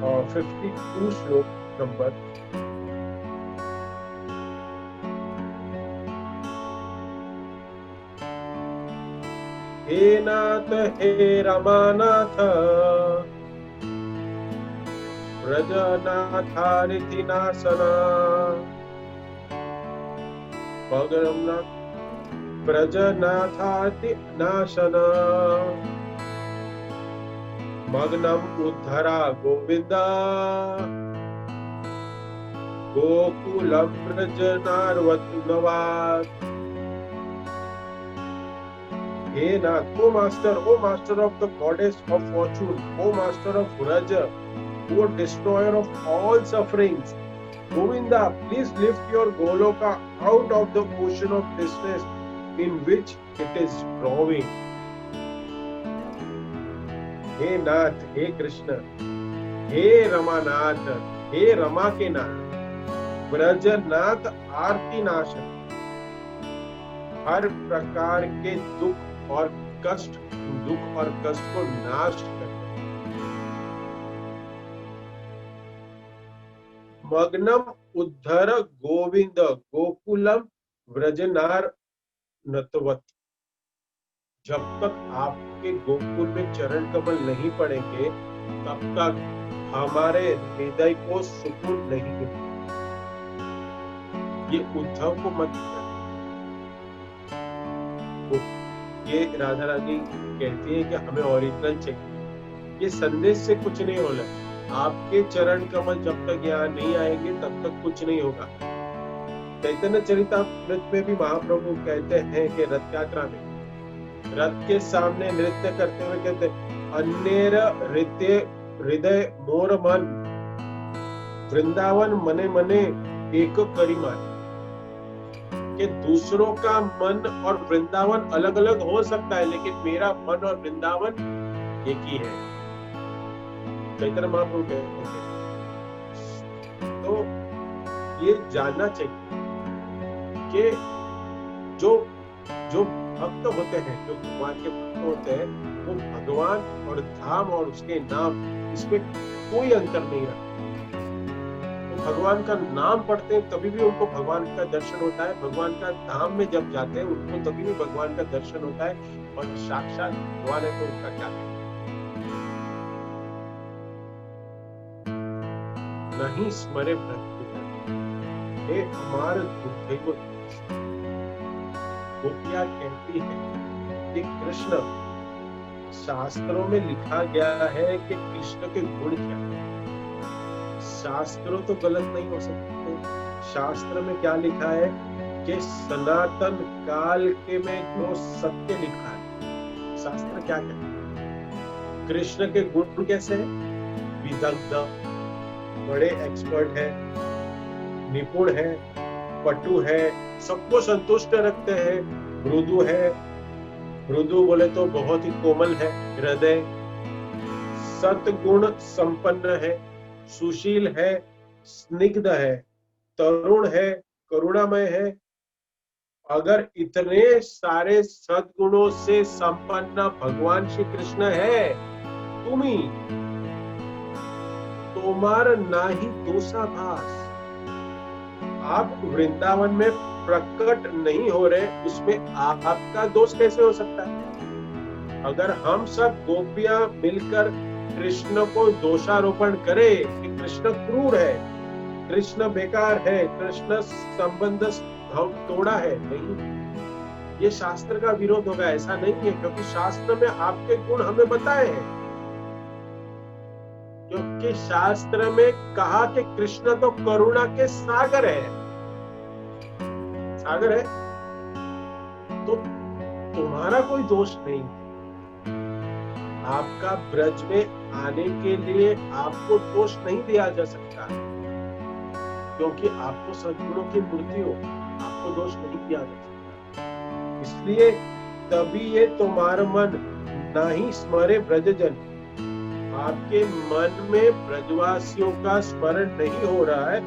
Speaker 1: और 52 श्लोक नंबर, हे नाथ हे रमानाथ व्रजनाथारिति नासना, व्रजनाथाति नाशना, मग्नम उद्धरा गोविंदा गोकुलम व्रजनार्वतुनवात्। हे नाथ, O master of the goddess of fortune, O master of Vraja, O destroyer of all sufferings, Govinda, please lift your Goloka out of the ocean of distress in which it is drawing. हे नाथ, हे कृष्ण, हे रमानाथ, हे रमा के नाथ, ब्रजनाथ आरती नाशक, हर प्रकार के दुख और कष्ट को नाश करते। मग्नम उद्धर गोविंद गोकुलम व्रजनार नतवत। जब तक आपके गोकुल में चरण कमल नहीं पड़ेंगे तब तक हमारे हृदय को सुकून नहीं मिलेगा। ये उद्धव को मत कहना। ये राधा रानी कहती है कि हमें ओरिजिनल चाहिए। ये संदेश से कुछ नहीं होना। आपके चरण कमल जब तक यहाँ नहीं आएंगे तब तक कुछ नहीं होगा। चैतन्य चरितामृत में भी महाप्रभु कहते हैं कि रथ यात्रा में रथ के सामने नृत्य करते हुए कहते अन्येर ऋत्य हृदय मोर मन वृंदावन मने मने एक करी मान। कि दूसरों का मन और वृंदावन अलग अलग हो सकता है, लेकिन मेरा मन और वृंदावन एक ही है। चैतन्य महाप्रभु कहते हैं। तो ये जानना चाहिए कि जो जो भक्त होते हैं, जो भगवान के भक्त होते हैं, वो भगवान और धाम और उसके नाम, इसमें कोई अंतर नहीं रखते। तो भगवान का नाम पढ़ते हैं तभी भी उनको भगवान का दर्शन होता है, भगवान का धाम में जब जाते हैं उनको तभी भी भगवान का दर्शन होता है। और साक्षात भगवान है तो उनका क्या कहना। नहीं स्मरे हे हमार दुर्दैव। गोपियां कहती है कि कृष्ण, शास्त्रों में लिखा गया है कि कृष्ण के गुण क्या है। शास्त्रों तो गलत नहीं हो सकते। शास्त्र में क्या लिखा है कि सनातन काल के में जो सत्य लिखा है, शास्त्र क्या कहता है। कृष्ण के गुण कैसे है? विदग्ध, बड़े एक्सपर्ट है, निपुण है, पटु है, सबको संतुष्ट रखते हैं, मृदु है, मृदु बोले तो बहुत ही कोमल है हृदय, सतगुण संपन्न है, सुशील है, स्निग्ध है, तरुण है, करुणामय है। अगर इतने सारे सद्गुणों से संपन्न भगवान श्री कृष्ण है, तुम्ही तोमार नाही दोषाभास। आप वृंदावन में प्रकट नहीं हो रहे, उसमें आपका दोष कैसे हो सकता है? अगर हम सब गोपियां मिलकर कृष्ण को दोषारोपण करें कि कृष्ण क्रूर है, कृष्ण बेकार है, कृष्ण संबंध तोड़ा है, नहीं, ये शास्त्र का विरोध होगा। ऐसा नहीं है, क्योंकि शास्त्र में आपके गुण हमें बताए हैं। क्योंकि शास्त्र में कहा कि कृष्ण तो करुणा के सागर है, सागर है, तो तुम्हारा कोई दोष नहीं। आपका ब्रज में आने के लिए आपको दोष नहीं दिया जा सकता, क्योंकि आपको सद्गुणों की मूर्ति हो, आपको दोष नहीं दिया जा सकता। इसलिए तभी ये तुम्हारा मन नहीं स्मरे ब्रजजन, आपके मन में ब्रजवासियों का स्मरण नहीं हो रहा है।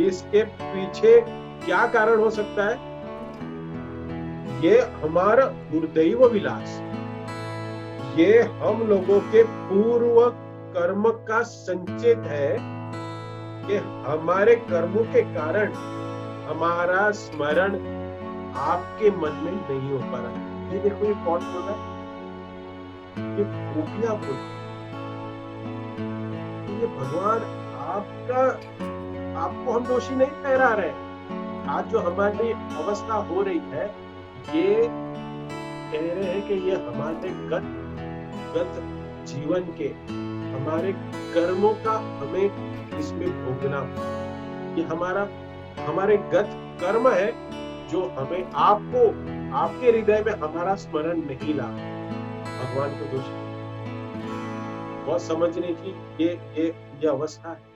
Speaker 1: इसके पीछे क्या कारण हो सकता है? ये हमारा दुर्दैव विलास, ये हम लोगों के पूर्व कर्म का संचेत है कि हमारे कर्मों के कारण हमारा स्मरण आपके मन में नहीं हो पा रहा। ये देखो, ये कौन बोल रहा है? ये गोपियां बोल रही। ये भगवान आपको हम दोषी नहीं ठहरा रहे। आज जो हमारी अवस्था हो रही है, ये कह रहे हैं कि ये हमारे गत जीवन के, हमारे कर्मों का हमें इसमें भोगना। ये हमारे गत कर्म है जो हमें आपके हृदय में हमारा स्मरण नहीं ला। भगवान को दोष बहुत समझने की ये अवस्था है।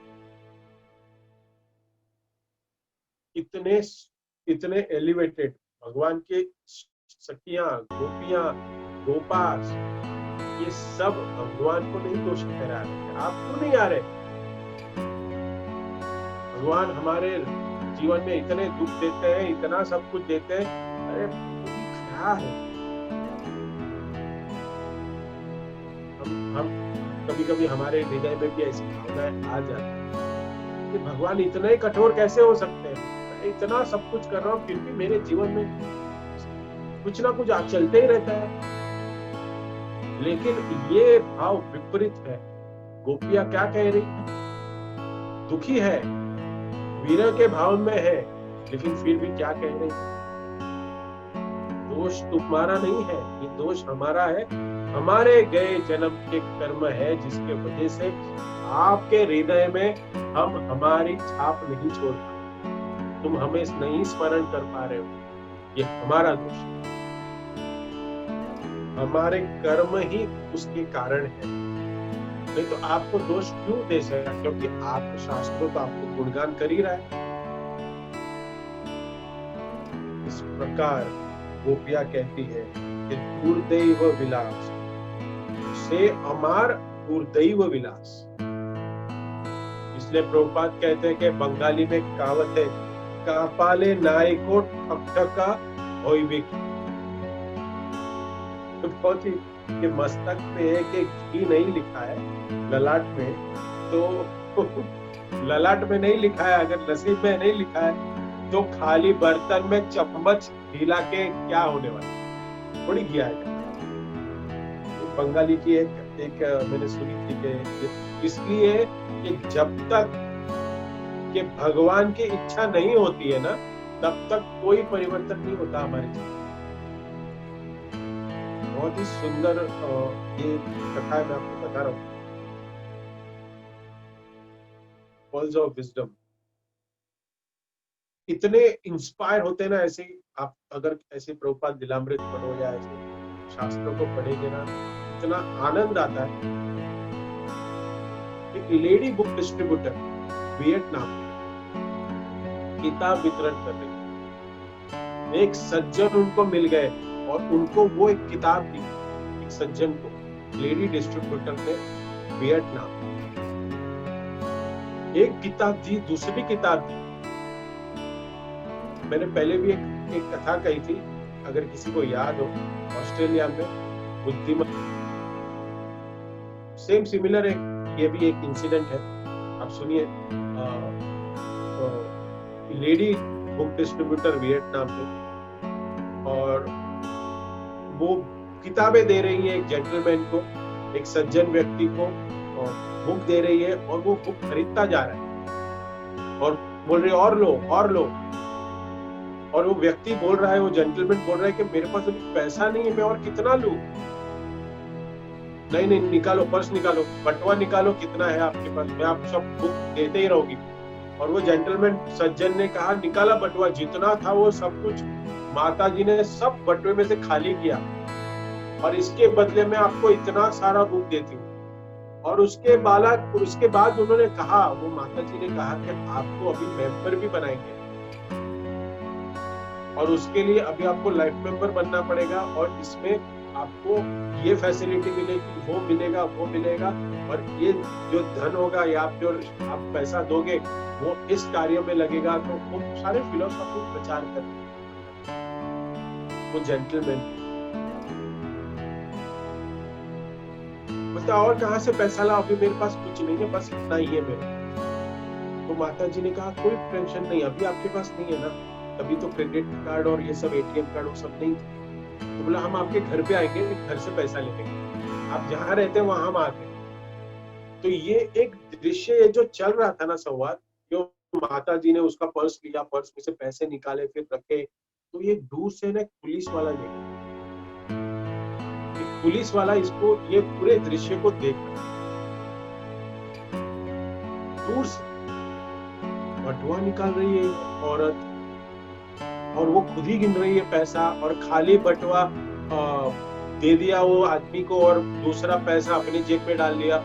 Speaker 1: इतने एलिवेटेड भगवान के सखियां, गोपियां, गोपाल, ये सब भगवान को नहीं दोषी ठहरा रहे। आप क्यों नहीं आ रहे? भगवान हमारे जीवन में इतने दुख देते हैं, इतना सब कुछ देते हैं, अरे क्या है? हम कभी हमारे हृदय में भी ऐसी भावनाएं आ जाती है कि भगवान इतने कठोर कैसे हो सकते हैं? इतना सब कुछ कर रहा हूँ, फिर भी मेरे जीवन में कुछ ना कुछ चलते ही रहता है। लेकिन ये भाव विपरीत है। गोपियां क्या कह रही है? दुखी है, वीर के भाव में है, लेकिन फिर भी क्या कह रही है? दोष तुम्हारा नहीं है, ये दोष हमारा है, हमारे गए जन्म के कर्म है, जिसके वजह से आपके हृदय में हम हमारी छाप नहीं छोड़ पा, तुम हमें नहीं स्मरण कर पा रहे हो। ये हमारा दोष है, हमारे कर्म ही उसके कारण है। नहीं तो आपको दोष क्यों दे सकता, क्योंकि आप शास्त्रों तो आपको गुणगान कर ही रहा है। इस प्रकार गोपिया कहती है कि दुर्दैव विलास से अमार दुर्दैव विलास। इसलिए प्रभुपाद कहते हैं कि बंगाली में कहावत है, कापाले नायको ठकठका होइबिक। तो बहुत ही कि मस्तक पे एक घी नहीं लिखा है, ललाट में, तो ललाट में नहीं लिखा है, अगर नसीब में नहीं लिखा है तो खाली बर्तन में चम्मच हिला के क्या होने वाला, थोड़ी घी आएगा। बंगाली की एक मैंने सुनी थी कि इसलिए कि जब तक कि भगवान की इच्छा नहीं होती है ना, तब तक कोई परिवर्तन नहीं होता हमारे जीवन। बहुत ही सुंदर ये कथा है, मैं आपको बता रहा हूँ, पॉल्स ऑफ विजडम। इतने इंस्पायर होते हैं ना ऐसे, आप अगर ऐसे प्रभुपाद लीलामृत पढ़ो या ऐसे शास्त्रों को पढ़ेंगे ना, इतना आनंद आता है। एक लेडी बुक डिस्ट्रीब्यूटर वियतनाम में किताब वितरण कर रही, एक सज्जन उनको मिल गए और उनको वो एक किताब दी, एक सज्जन को, लेडी डिस्ट्रीब्यूटर ने वियतनाम, एक किताब दी, दूसरी किताब दी। मैंने पहले भी एक कथा कही थी, अगर किसी को याद हो, ऑस्ट्रेलिया में बुद्धिमान, सेम सिमिलर ये भी एक इंसिडेंट है, आप सुनिए। लेडी बुक डिस्ट्रीब्यूटर वियतनाम में, और वो किताबें दे रही है एक जेंटलमैन को, एक सज्जन व्यक्ति को बुक दे रही है, और वो बुक खरीदता जा रहा है और बोल रही है और लो और लो। और वो व्यक्ति बोल रहा है, वो जेंटलमैन बोल रहा है कि मेरे पास अभी पैसा नहीं है, मैं और कितना लूं। नहीं नहीं, निकालो पर्स, निकालो बटुआ, निकालो, कितना है आपके पास, मैं आप सब बुक देते ही रहूंगी। और वो जेंटलमैन सज्जन ने कहा, निकाला बटुआ, जितना था वो सब कुछ माता जी ने सब बटुए में से खाली किया, और इसके बदले में आपको इतना सारा बुक देती हूँ। और उसके बाद उन्होंने कहा, वो माता जी ने कहा कि आपको अभी मेंबर भी बनाएंगे, और उसके लिए अभी आपको लाइफ मेंबर बनना पड़ेगा, और इसमें आपको ये फैसिलिटी मिलेगी, वो मिलेगा, और ये जो धन होगा या आप पैसा दोगे वो इस कार्य में लगेगा। तो वो सारे फिलोसॉफी प्रचार कर वो जेंटलमैन बता, और कहाँ से पैसा ला, अभी मेरे पास कुछ नहीं है, बस इतना ही है मेरे। तो माता जी ने कहा, कोई टेंशन नहीं, अभी आपके पास नहीं है ना, तभी तो क्रेडिट कार्ड और ये सब एटीएम कार्ड वो सब नहीं थे। तो बोला, हम आपके घर पे आएंगे, घर से पैसा लेंगे, आप जहाँ रहते हैं वहां हम आते हैं। तो ये एक दृश्य, ये जो चल रहा था ना संवाद, जो माता जी ने उसका पर्स लिया, पर्स में से पैसे निकाले, फिर रखे, तो ये दूर से ना पुलिस वाला देखा, पुलिस वाला इसको, ये पूरे दृश्य को देख रहा दूर से, बटुआ निकाल रही है औरत, और वो खुद ही गिन रही है पैसा, और खाली बटुआ दे दिया वो आदमी को, और दूसरा पैसा अपनी जेब में डाल लिया।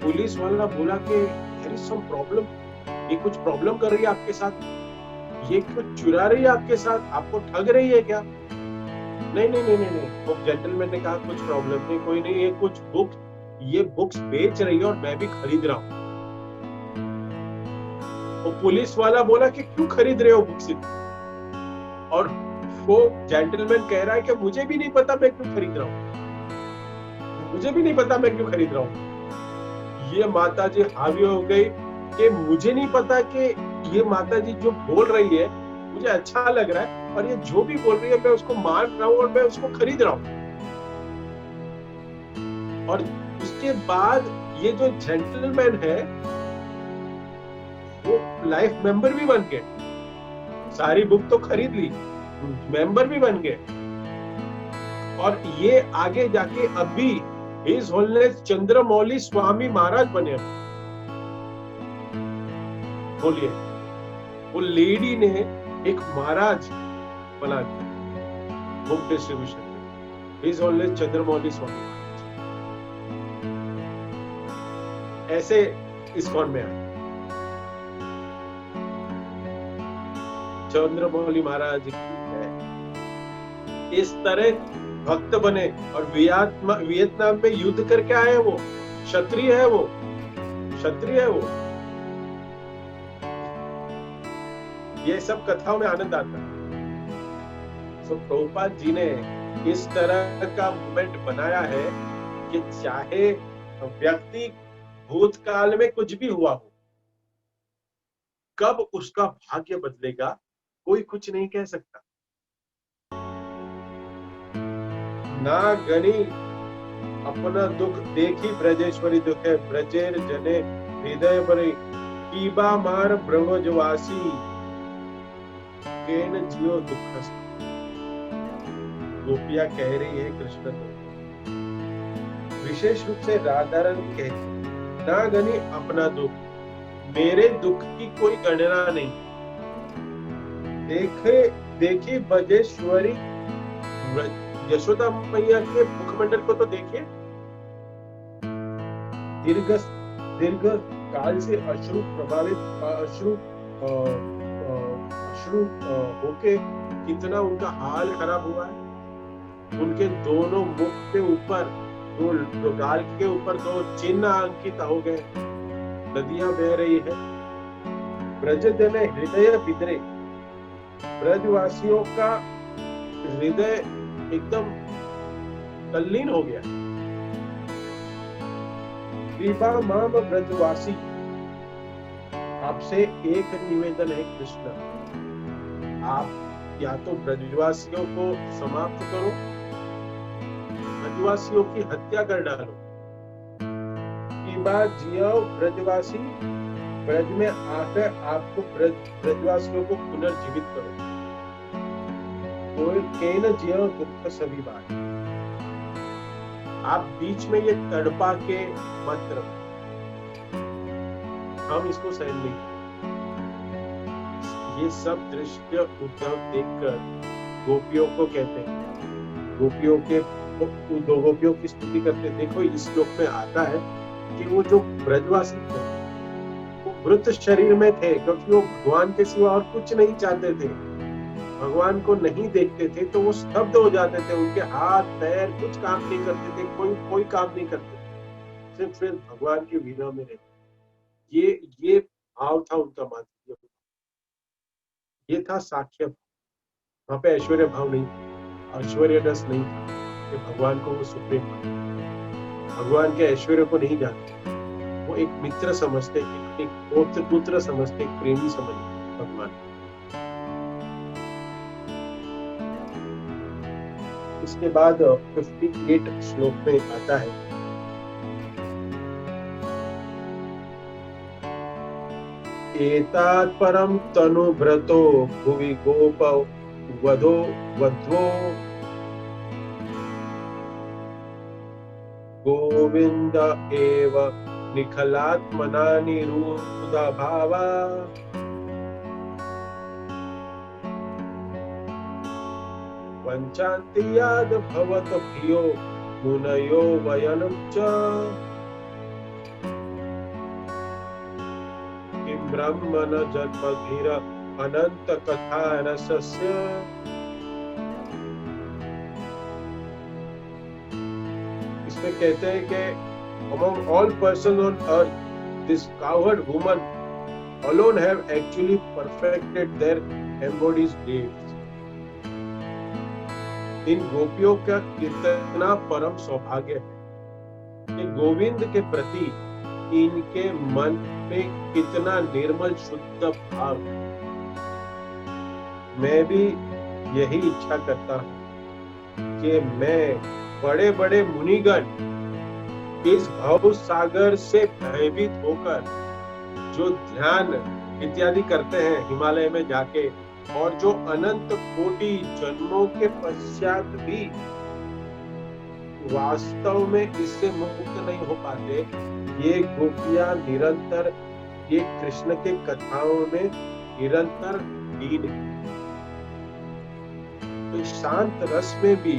Speaker 1: पुलिस वाला बोला कि देयर इज सम प्रॉब्लम, ये कुछ प्रॉब्लम कर रही है आपके साथ, ये कुछ चुरा रही है आपके साथ, आपको ठग रही है क्या? नहीं। वो जेंटलमैन ने कहा, कुछ प्रॉब्लम नहीं, कोई नहीं, ये बुक्स बेच रही है और मैं भी खरीद रहा हूँ। वो पुलिस वाला बोला कि क्यों खरीद रहे हो बुक्स? और वो जेंटलमैन कह रहा है कि मुझे भी नहीं पता मैं क्यों खरीद रहा हूँ, मुझे भी नहीं पता मैं क्यों खरीद रहा हूँ। ये माता जी हावी हो गई कि मुझे नहीं पता कि ये माता जी जो बोल रही है मुझे अच्छा लग रहा है, और ये जो भी बोल रही है मैं उसको मान रहा हूँ और मैं उसको खरीद रहा हूँ। और उसके बाद ये जो जेंटलमैन है वो लाइफ मेंबर भी बन गए, सारी बुक तो खरीद ली, मेंबर भी बन गए। और ये आगे जाके अभी हिज होलनेस चंद्रमौली स्वामी महाराज बने। बोलिए, वो लेडी ने एक महाराज बना दिया बुक डिस्ट्रीब्यूशन में, हिज होलनेस चंद्रमौली स्वामी महाराज। ऐसे इस्कॉन में आए। चंद्रमौली महाराज की है। इस तरह भक्त बने और वियतनाम में युद्ध करके आए। वो क्षत्रिय है, वो क्षत्रिय है वो। ये सब कथाओं में आनंद आता है। तो प्रभुपाद जी ने इस तरह का मूवमेंट बनाया है कि चाहे व्यक्ति भूतकाल में कुछ भी हुआ हो, कब उसका भाग्य बदलेगा कोई कुछ नहीं कह सकता। ना गणी अपना दुख देखी ब्रजेश्वरी दुखे, ब्रजेर जने हृदय बरे कीबा मार ब्रह्मजवासी केन जियो दुख। गोपिया कह रही है कृष्ण को, विशेष रूप से राधा रानी कहती, ना गनी अपना दुख, मेरे दुख की कोई गणना नहीं। देखी ब्रजेश्वरी यशोदा मैया के मुखमंडल को तो देखिए, दीर्घ काल से अश्रु प्रभावित, अश्रु होके कितना उनका हाल खराब हुआ है। उनके दोनों मुख के ऊपर, दो गाल के ऊपर दो चिन्ह अंकित हो गए, नदियां बह रही है। ब्रज जन हृदय बिदरे, ब्रजवासियों का हृदय एकदम तल्लीन हो गया। कृपा माम ब्रजवासी, आपसे एक निवेदन है कृष्ण, आप या तो ब्रजवासियों को समाप्त करो, ब्रजवासियों की हत्या कर डालो, की बात जियो ब्रजवासी, ब्रज में आकर आपको ब्रजवासियों को पुनर्जीवित करो। कोई केन जियो दुख सभी बात, आप बीच में ये तड़पा के मत रहो, हम इसको सहन नहीं। ये सब दृश्य उद्धव देखकर गोपियों को कहते हैं, गोपियों के दो गोपियों की स्तुति करते। देखो इस श्लोक में आता है कि वो जो ब्रजवासी थे वो मृत शरीर में थे, क्योंकि वो भगवान के सिवा और कुछ नहीं चाहते थे, भगवान को नहीं देखते थे, तो वो स्तब्ध हो जाते थे, उनके हाथ पैर कुछ काम नहीं करते थे, कोई काम नहीं करते थे, सिर्फ भगवान की वीणा में रहते। ये भाव था उनका माधुर्य, ये था साक्ष्य। वहां पे ऐश्वर्य भाव नहीं, ऐश्वर्य रस नहीं था कि भगवान को वो सुप्रीम मानते, भगवान के ऐश्वर्य को नहीं जानते, वो एक मित्र समझते, एक पुत्र समझते, एक प्रेमी समझते भगवान। इसके बाद 58 श्लोक में आता है, एतात् परम तनुभृतो भुवि गोप वध्वो गोविंद एव निखलात्मना निरुद्ध भावा, पंचान्ति याद भवत भियो मुनयो वयनं च, किं ब्रह्मण जन्मधीर अनंत कथा रसस्य। इसमें कहते हैं कि among all persons on earth, this cowherd woman alone have actually perfected their embodied deeds. इन गोपियों का कितना परम सौभाग्य है कि गोविंद के प्रति इनके मन में कितना निर्मल शुद्ध भाव है। मैं भी यही इच्छा करता हूँ कि मैं बड़े बड़े मुनिगण इस भव सागर से भयभीत होकर जो ध्यान इत्यादि करते हैं हिमालय में जाके, और जो अनंत कोटि जन्मों के पश्चात भी वास्तव में इससे मुक्त नहीं हो पाते, ये गोपियां निरंतर ये कृष्ण के कथाओं में निरंतर लीन है। तो शांत रस में भी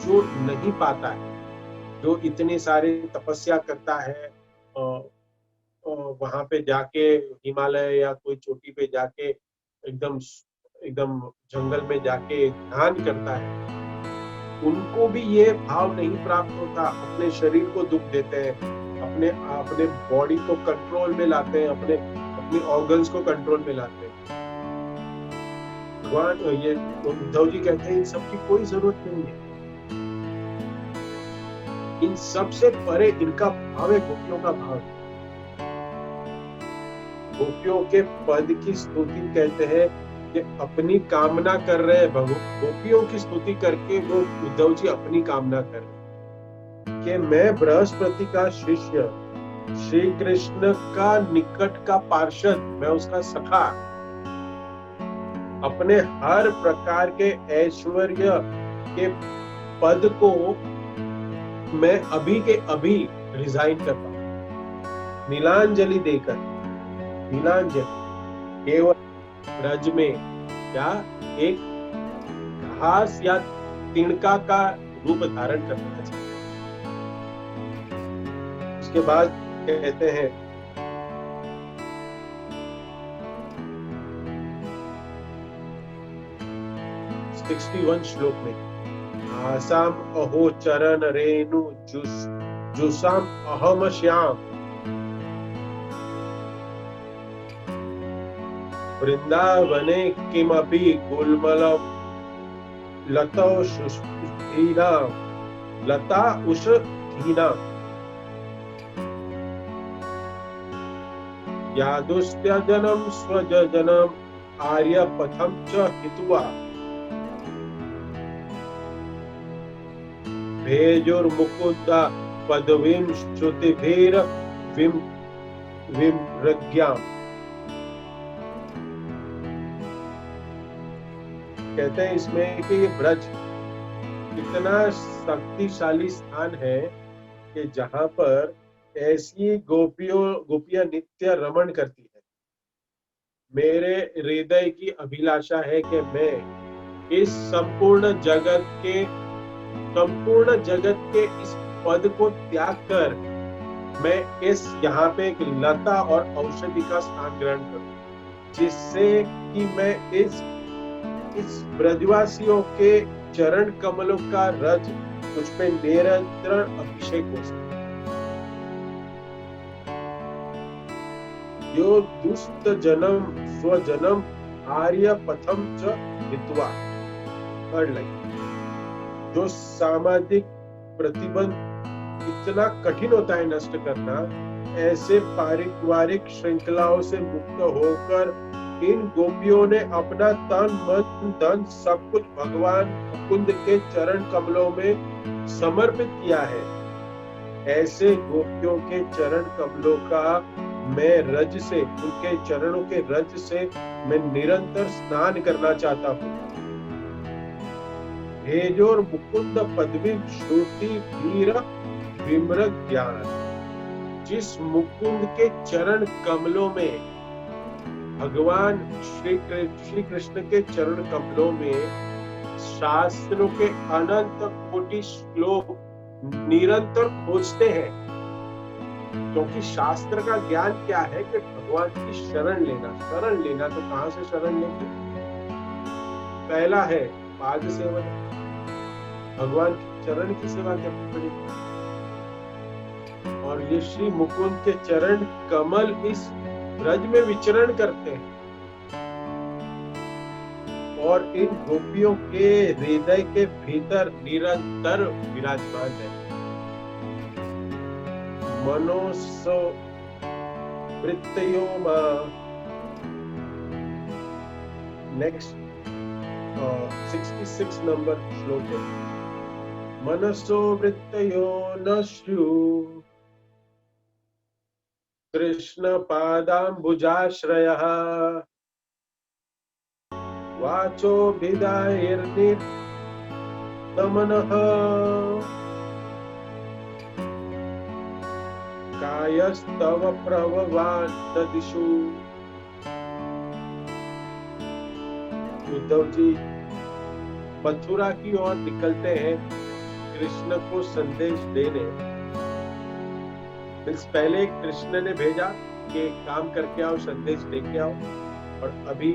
Speaker 1: जो नहीं पाता है, जो इतनी सारी तपस्या करता है वहां पे जाके हिमालय या कोई चोटी पे जाके एकदम एकदम जंगल में जाके ध्यान करता है, उनको भी ये भाव नहीं प्राप्त होता। अपने शरीर को दुख देते हैं, अपने अपने बॉडी को कंट्रोल में लाते हैं, अपने ऑर्गन्स को कंट्रोल में लाते हैं। भगवान ये उद्धव जी कहते हैं इन सब की कोई जरूरत नहीं है। इन सब से परे इनका भाव है गोपियों का भाव। गोपियों के पद की स्तुति कहते हैं कि अपनी कामना कर रहे हैं। गोपियों की स्तुति करके वो उद्धव जी अपनी कामना कर रहे हैं कि मैं बृहस्पति का शिष्य, श्री कृष्ण का निकट का पार्षद, मैं उसका सखा, अपने हर प्रकार के ऐश्वर्य के पद को मैं अभी के अभी रिजाइन करता हूं, नीलांजलि देकर। नीलांजलि केवल ब्रज में क्या एक घास या तिनका का रूप धारण करना चाहिए। उसके बाद कहते हैं 61 श्लोक में, आसाम अहो चरण रेणु जुसाम अहम श्याम, वृंदावने किमपि गुलमलम लता उषधीना यादुस्त्यजनम स्वजनम आर्यपथम च हित्वा भेजुर्मुकुन्द पदवीं श्रुतिभिर विमृग्याम्। कहते हैं इसमें कि ये ब्रज इतना शक्तिशाली स्थान है कि जहां पर ऐसी गोपियां नित्य रमण करती है। मेरे हृदय की अभिलाषा है कि मैं इस संपूर्ण जगत के इस पद को त्याग कर मैं यहाँ पे एक लता और औषधि का स्थान ग्रहण करूं, जिससे कि मैं इस ब्रजवासियों के चरण कमलों का रज मुझ पे निरंतर अभिषेक हो सके। यो दुष्ट जन्म स्वजनम आर्य पथम च हित्वा। थर्ड लाइन, जो सामाजिक प्रतिबंध इतना कठिन होता है नष्ट करना, ऐसे पारिवारिक श्रृंखलाओं से मुक्त होकर इन गोपियों ने अपना तन मन धन सब कुछ भगवान मुकुंद के चरण कमलों में समर्पित किया है। ऐसे गोपियों के चरण कमलों का मैं रज से, उनके चरणों के रज से मैं निरंतर स्नान करना चाहता हूँ। भेजोर मुकुंद पदवी श्रुति वीर विमृग ज्ञान। जिस मुकुंद के चरण कमलों में, भगवान श्री कृष्ण के चरण कमलों में शास्त्रों के अनंत कोटि श्लोक निरंतर खोजते हैं, क्योंकि शास्त्र का ज्ञान क्या है कि भगवान की शरण लेना। तो कहां से शरण लेंगे? पहला है पाद सेवन, भगवान के चरण की सेवा करनी पड़ेगी। और ये श्री मुकुंद के चरण कमल इस ब्रज में विचरण करते हैं और इन गोपियों के हृदय के भीतर निरंतर विराजमान है। मनोसो वृत्तयो मां। नेक्स्ट 66 नंबर श्लोक है, मनसो वृत्तयो न श्रु कृष्ण पादाम्बुजाश्रयः वाचो भिदायर्निर्दमनः कायस्तव प्रभवान् ददिशु। उद्धव जी मथुरा की ओर निकलते हैं कृष्ण को संदेश देने। मीन्स पहले कृष्ण ने भेजा कि काम करके आओ, संदेश लेके आओ, और अभी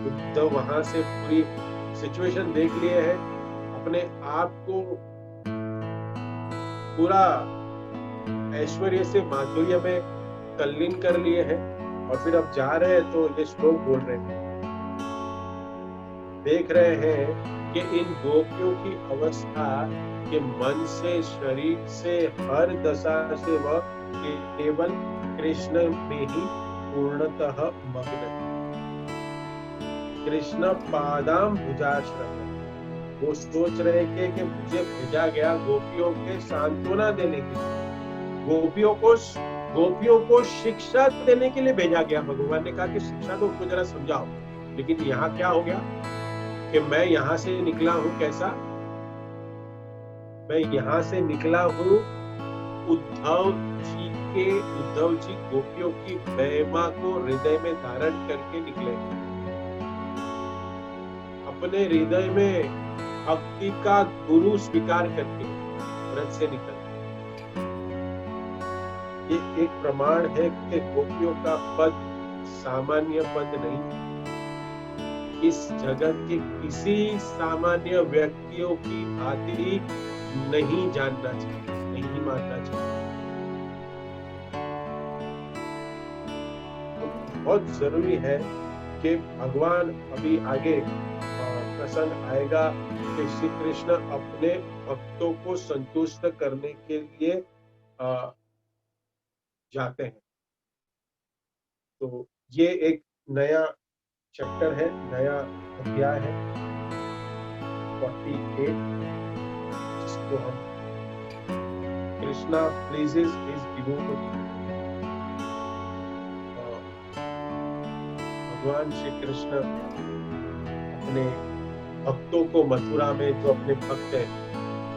Speaker 1: उद्धव वहां से पूरी सिचुएशन देख लिए है, अपने आप को पूरा ऐश्वर्य से माधुर्य में तल्लीन कर लिए हैं, और फिर अब जा रहे हैं तो ये श्लोक बोल रहे हैं, देख रहे हैं कि इन गोपियों की अवस्था के मन से, शरीर से, हर दशा से वह केवल कृष्ण में ही पूर्णतः मग्न है। कृष्ण पादाम भुजाश्रम, वो सोच रहे कि मुझे भेजा गया गोपियों के सांत्वना देने के लिए, गोपियों को शिक्षा देने के लिए भेजा गया। भगवान ने कहा कि शिक्षा तो उनको जरा समझाओ, लेकिन यहाँ क्या हो गया कि मैं यहाँ से निकला हूँ कैसा, मैं यहाँ से निकला हूँ उद्धव जी गोपियों की महिमा को हृदय में धारण करके निकले, अपने हृदय में भक्ति का गुरु स्वीकार करके व्रत से निकल। ये एक प्रमाण है कि गोपियों का पद सामान्य पद नहीं, इस जगत के किसी सामान्य व्यक्तियों की भांति नहीं जानना चाहिए, नहीं मानना चाहिए। तो बहुत जरूरी है कि भगवान अभी आगे प्रसन्न आएगा कि श्री कृष्ण अपने भक्तों को संतुष्ट करने के लिए जाते हैं। तो ये एक नया चैप्टर है, नया अध्याय है 48, जिसको हम कृष्णा प्लीजेस हिज डिवोटी। भगवान श्री कृष्ण अपने भक्तों को मथुरा में जो अपने भक्त हैं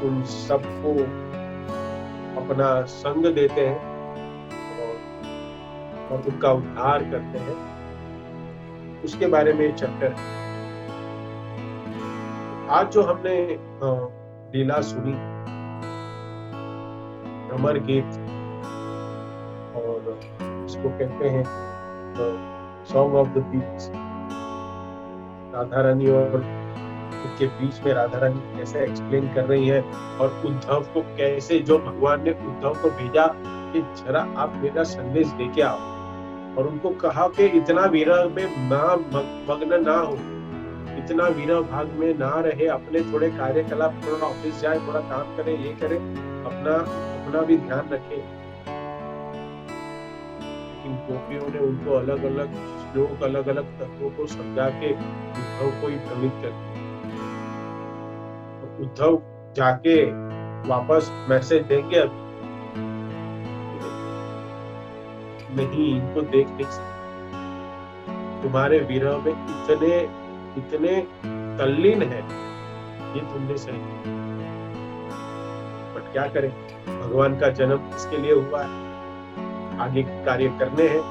Speaker 1: उन सबको अपना संग देते हैं और उनका उद्धार करते हैं, उसके बारे में चैप्टर है। आज जो हमने लीला सुनी, भ्रमर गीत, और इसको कहते हैं song of the bee, Radha Rani और उनके बीच में राधा रानी कैसे एक्सप्लेन कर रही है, और उद्धव को कैसे, जो भगवान ने उद्धव को भेजा कि जरा आप मेरा संदेश लेके आओ, और उनको कहा कि इतना विरह में मग्न ना हो, इतना विरह भाग में ना रहे, अपने थोड़े कार्यकलाप, थोड़ा ऑफिस जाए, थोड़ा काम करे, ये करे, अपना भी ध्यान रखे। लेकिन गोपियों ने उनको अलग अलग श्लोक, अलग अलग तत्वों को समझा के उद्धव को ही भ्रमित कर दिया। उद्धव जाके वापस मैसेज देंगे, अब नहीं, इनको देख नहीं सकते, तुम्हारे विरह में इतने तल्लीन है, ये तुमने सही। बट क्या करें, भगवान का जन्म इसके लिए हुआ है, आगे कार्य करने हैं,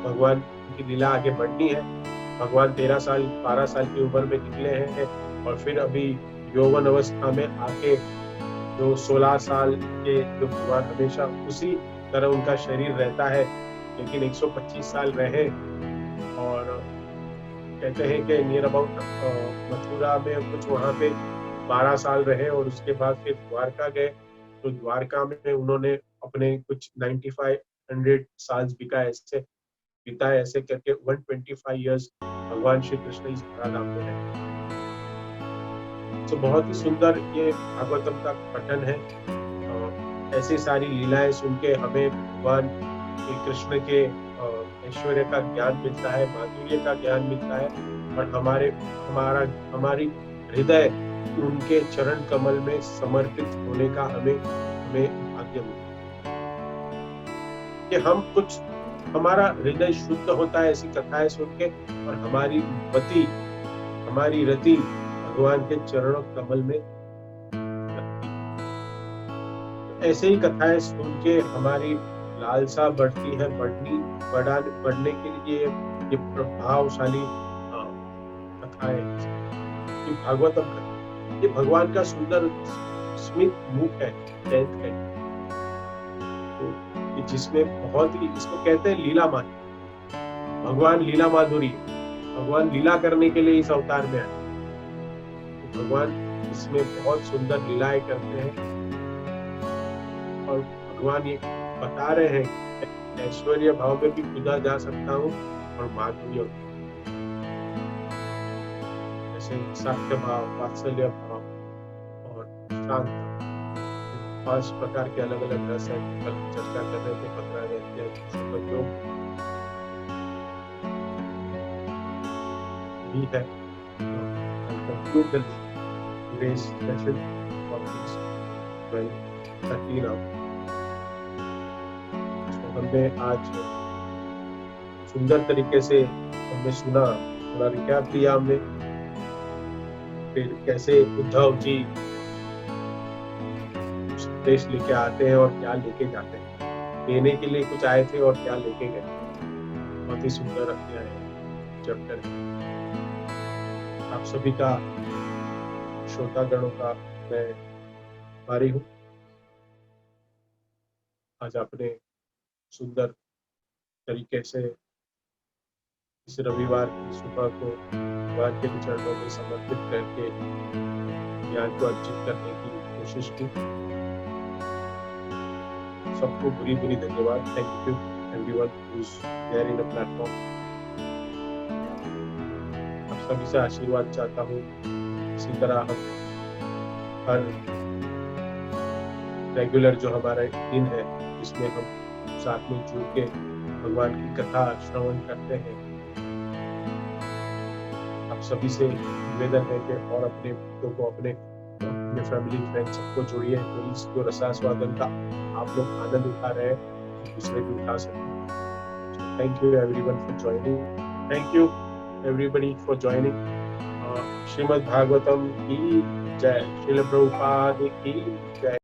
Speaker 1: भगवान की लीला आगे बढ़नी है। भगवान 13 साल 12 साल की उम्र में निकले हैं, और फिर अभी यौवन अवस्था में आके जो 16 साल के जो भगवान हमेशा उसी तरह उनका शरीर रहता है, लेकिन 125 साल रहे, और कहते हैं कि नियर अबाउट मथुरा में कुछ वहां पे 12 साल रहे, और उसके बाद फिर द्वारका गए। तो द्वारका में उन्होंने अपने कुछ 9500 साल बिताए, ऐसे करके 125 इयर्स भगवान श्री कृष्ण इस धराधाम में रहे। तो बहुत ही सुंदर ये भागवतम का पठन है। ऐसी सारी लीलाएं सुन के हमें भगवान श्री कृष्ण के ऐश्वर्य का ज्ञान मिलता है, माधुर्य का ज्ञान मिलता है, और हमारी हृदय उनके चरण कमल में समर्पित होने का हमें भाग्य मिलता है कि हमारा हृदय शुद्ध होता है ऐसी कथाएं सुन के, और हमारी रति भगवान के चरणों कमल में लगती है। ऐसे ही कथाएं सुन के हमारी लालसा बढ़ती है, बढ़ने के लिए ये प्रभावशाली कथाएं, ये भागवतम ये भगवान का सुंदर स्मित मुख है, 10th है। तो ये जिसमें बहुत ही, इसको कहते हैं लीला माधुरी। भगवान लीला माधुरी, भगवान लीला करने के लिए इस अवतार में आए। तो भगवान इसमें बहुत सुंदर लीलाएं करते हैं और भगवान ये बता रहे हैं कि ऐश्वर्य भाव में भी कूदा जा सकता हूँ और माधुर्य, जैसे सात्य भाव, वात्सल्य भाव और शांत, 5 प्रकार के अलग अलग रस है। कल चर्चा कर रहे थे 15 अध्याय जो भी है। I'll conclude today's session for this 13 hours। तो हमने आज सुंदर तरीके से हमने सुना, थोड़ा रिकैप दिया हमने, फिर कैसे उद्धव जी संदेश लेके आते हैं और क्या लेके जाते हैं, देने के लिए कुछ आए थे और क्या लेके गए। बहुत ही सुंदर अध्याय चैप्टर। आप सभी का, श्रोतागणों का मैं आभारी हूँ। आज आपने सुंदर तरीके से इस रविवार की सुबह को भगवान के चरणों में समर्पित करके ज्ञान को अर्जित करने की कोशिश की। सबको बुरी बुरी धन्यवाद। Thank you everyone who is there in the platform. आप सभी से आशीर्वाद चाहता हूँ। इसी तरह हम हर रेगुलर जो हमारा दिन है, जिसमें हम साथ में जुड़ के भगवान की कथा श्रवण करते हैं, आप सभी से निवेदन है कि और अपने मित्रों को, अपने फैमिली फ्रेंड सबको जोड़िए। तो इस जो रसास्वादन का आप लोग आनंद उठा रहे हैं, दूसरे भी उठा सकते। Thank you everyone for joining. Thank you everybody for joining. Shrimad Bhagavatam की जय। श्रील प्रभुपाद की जय।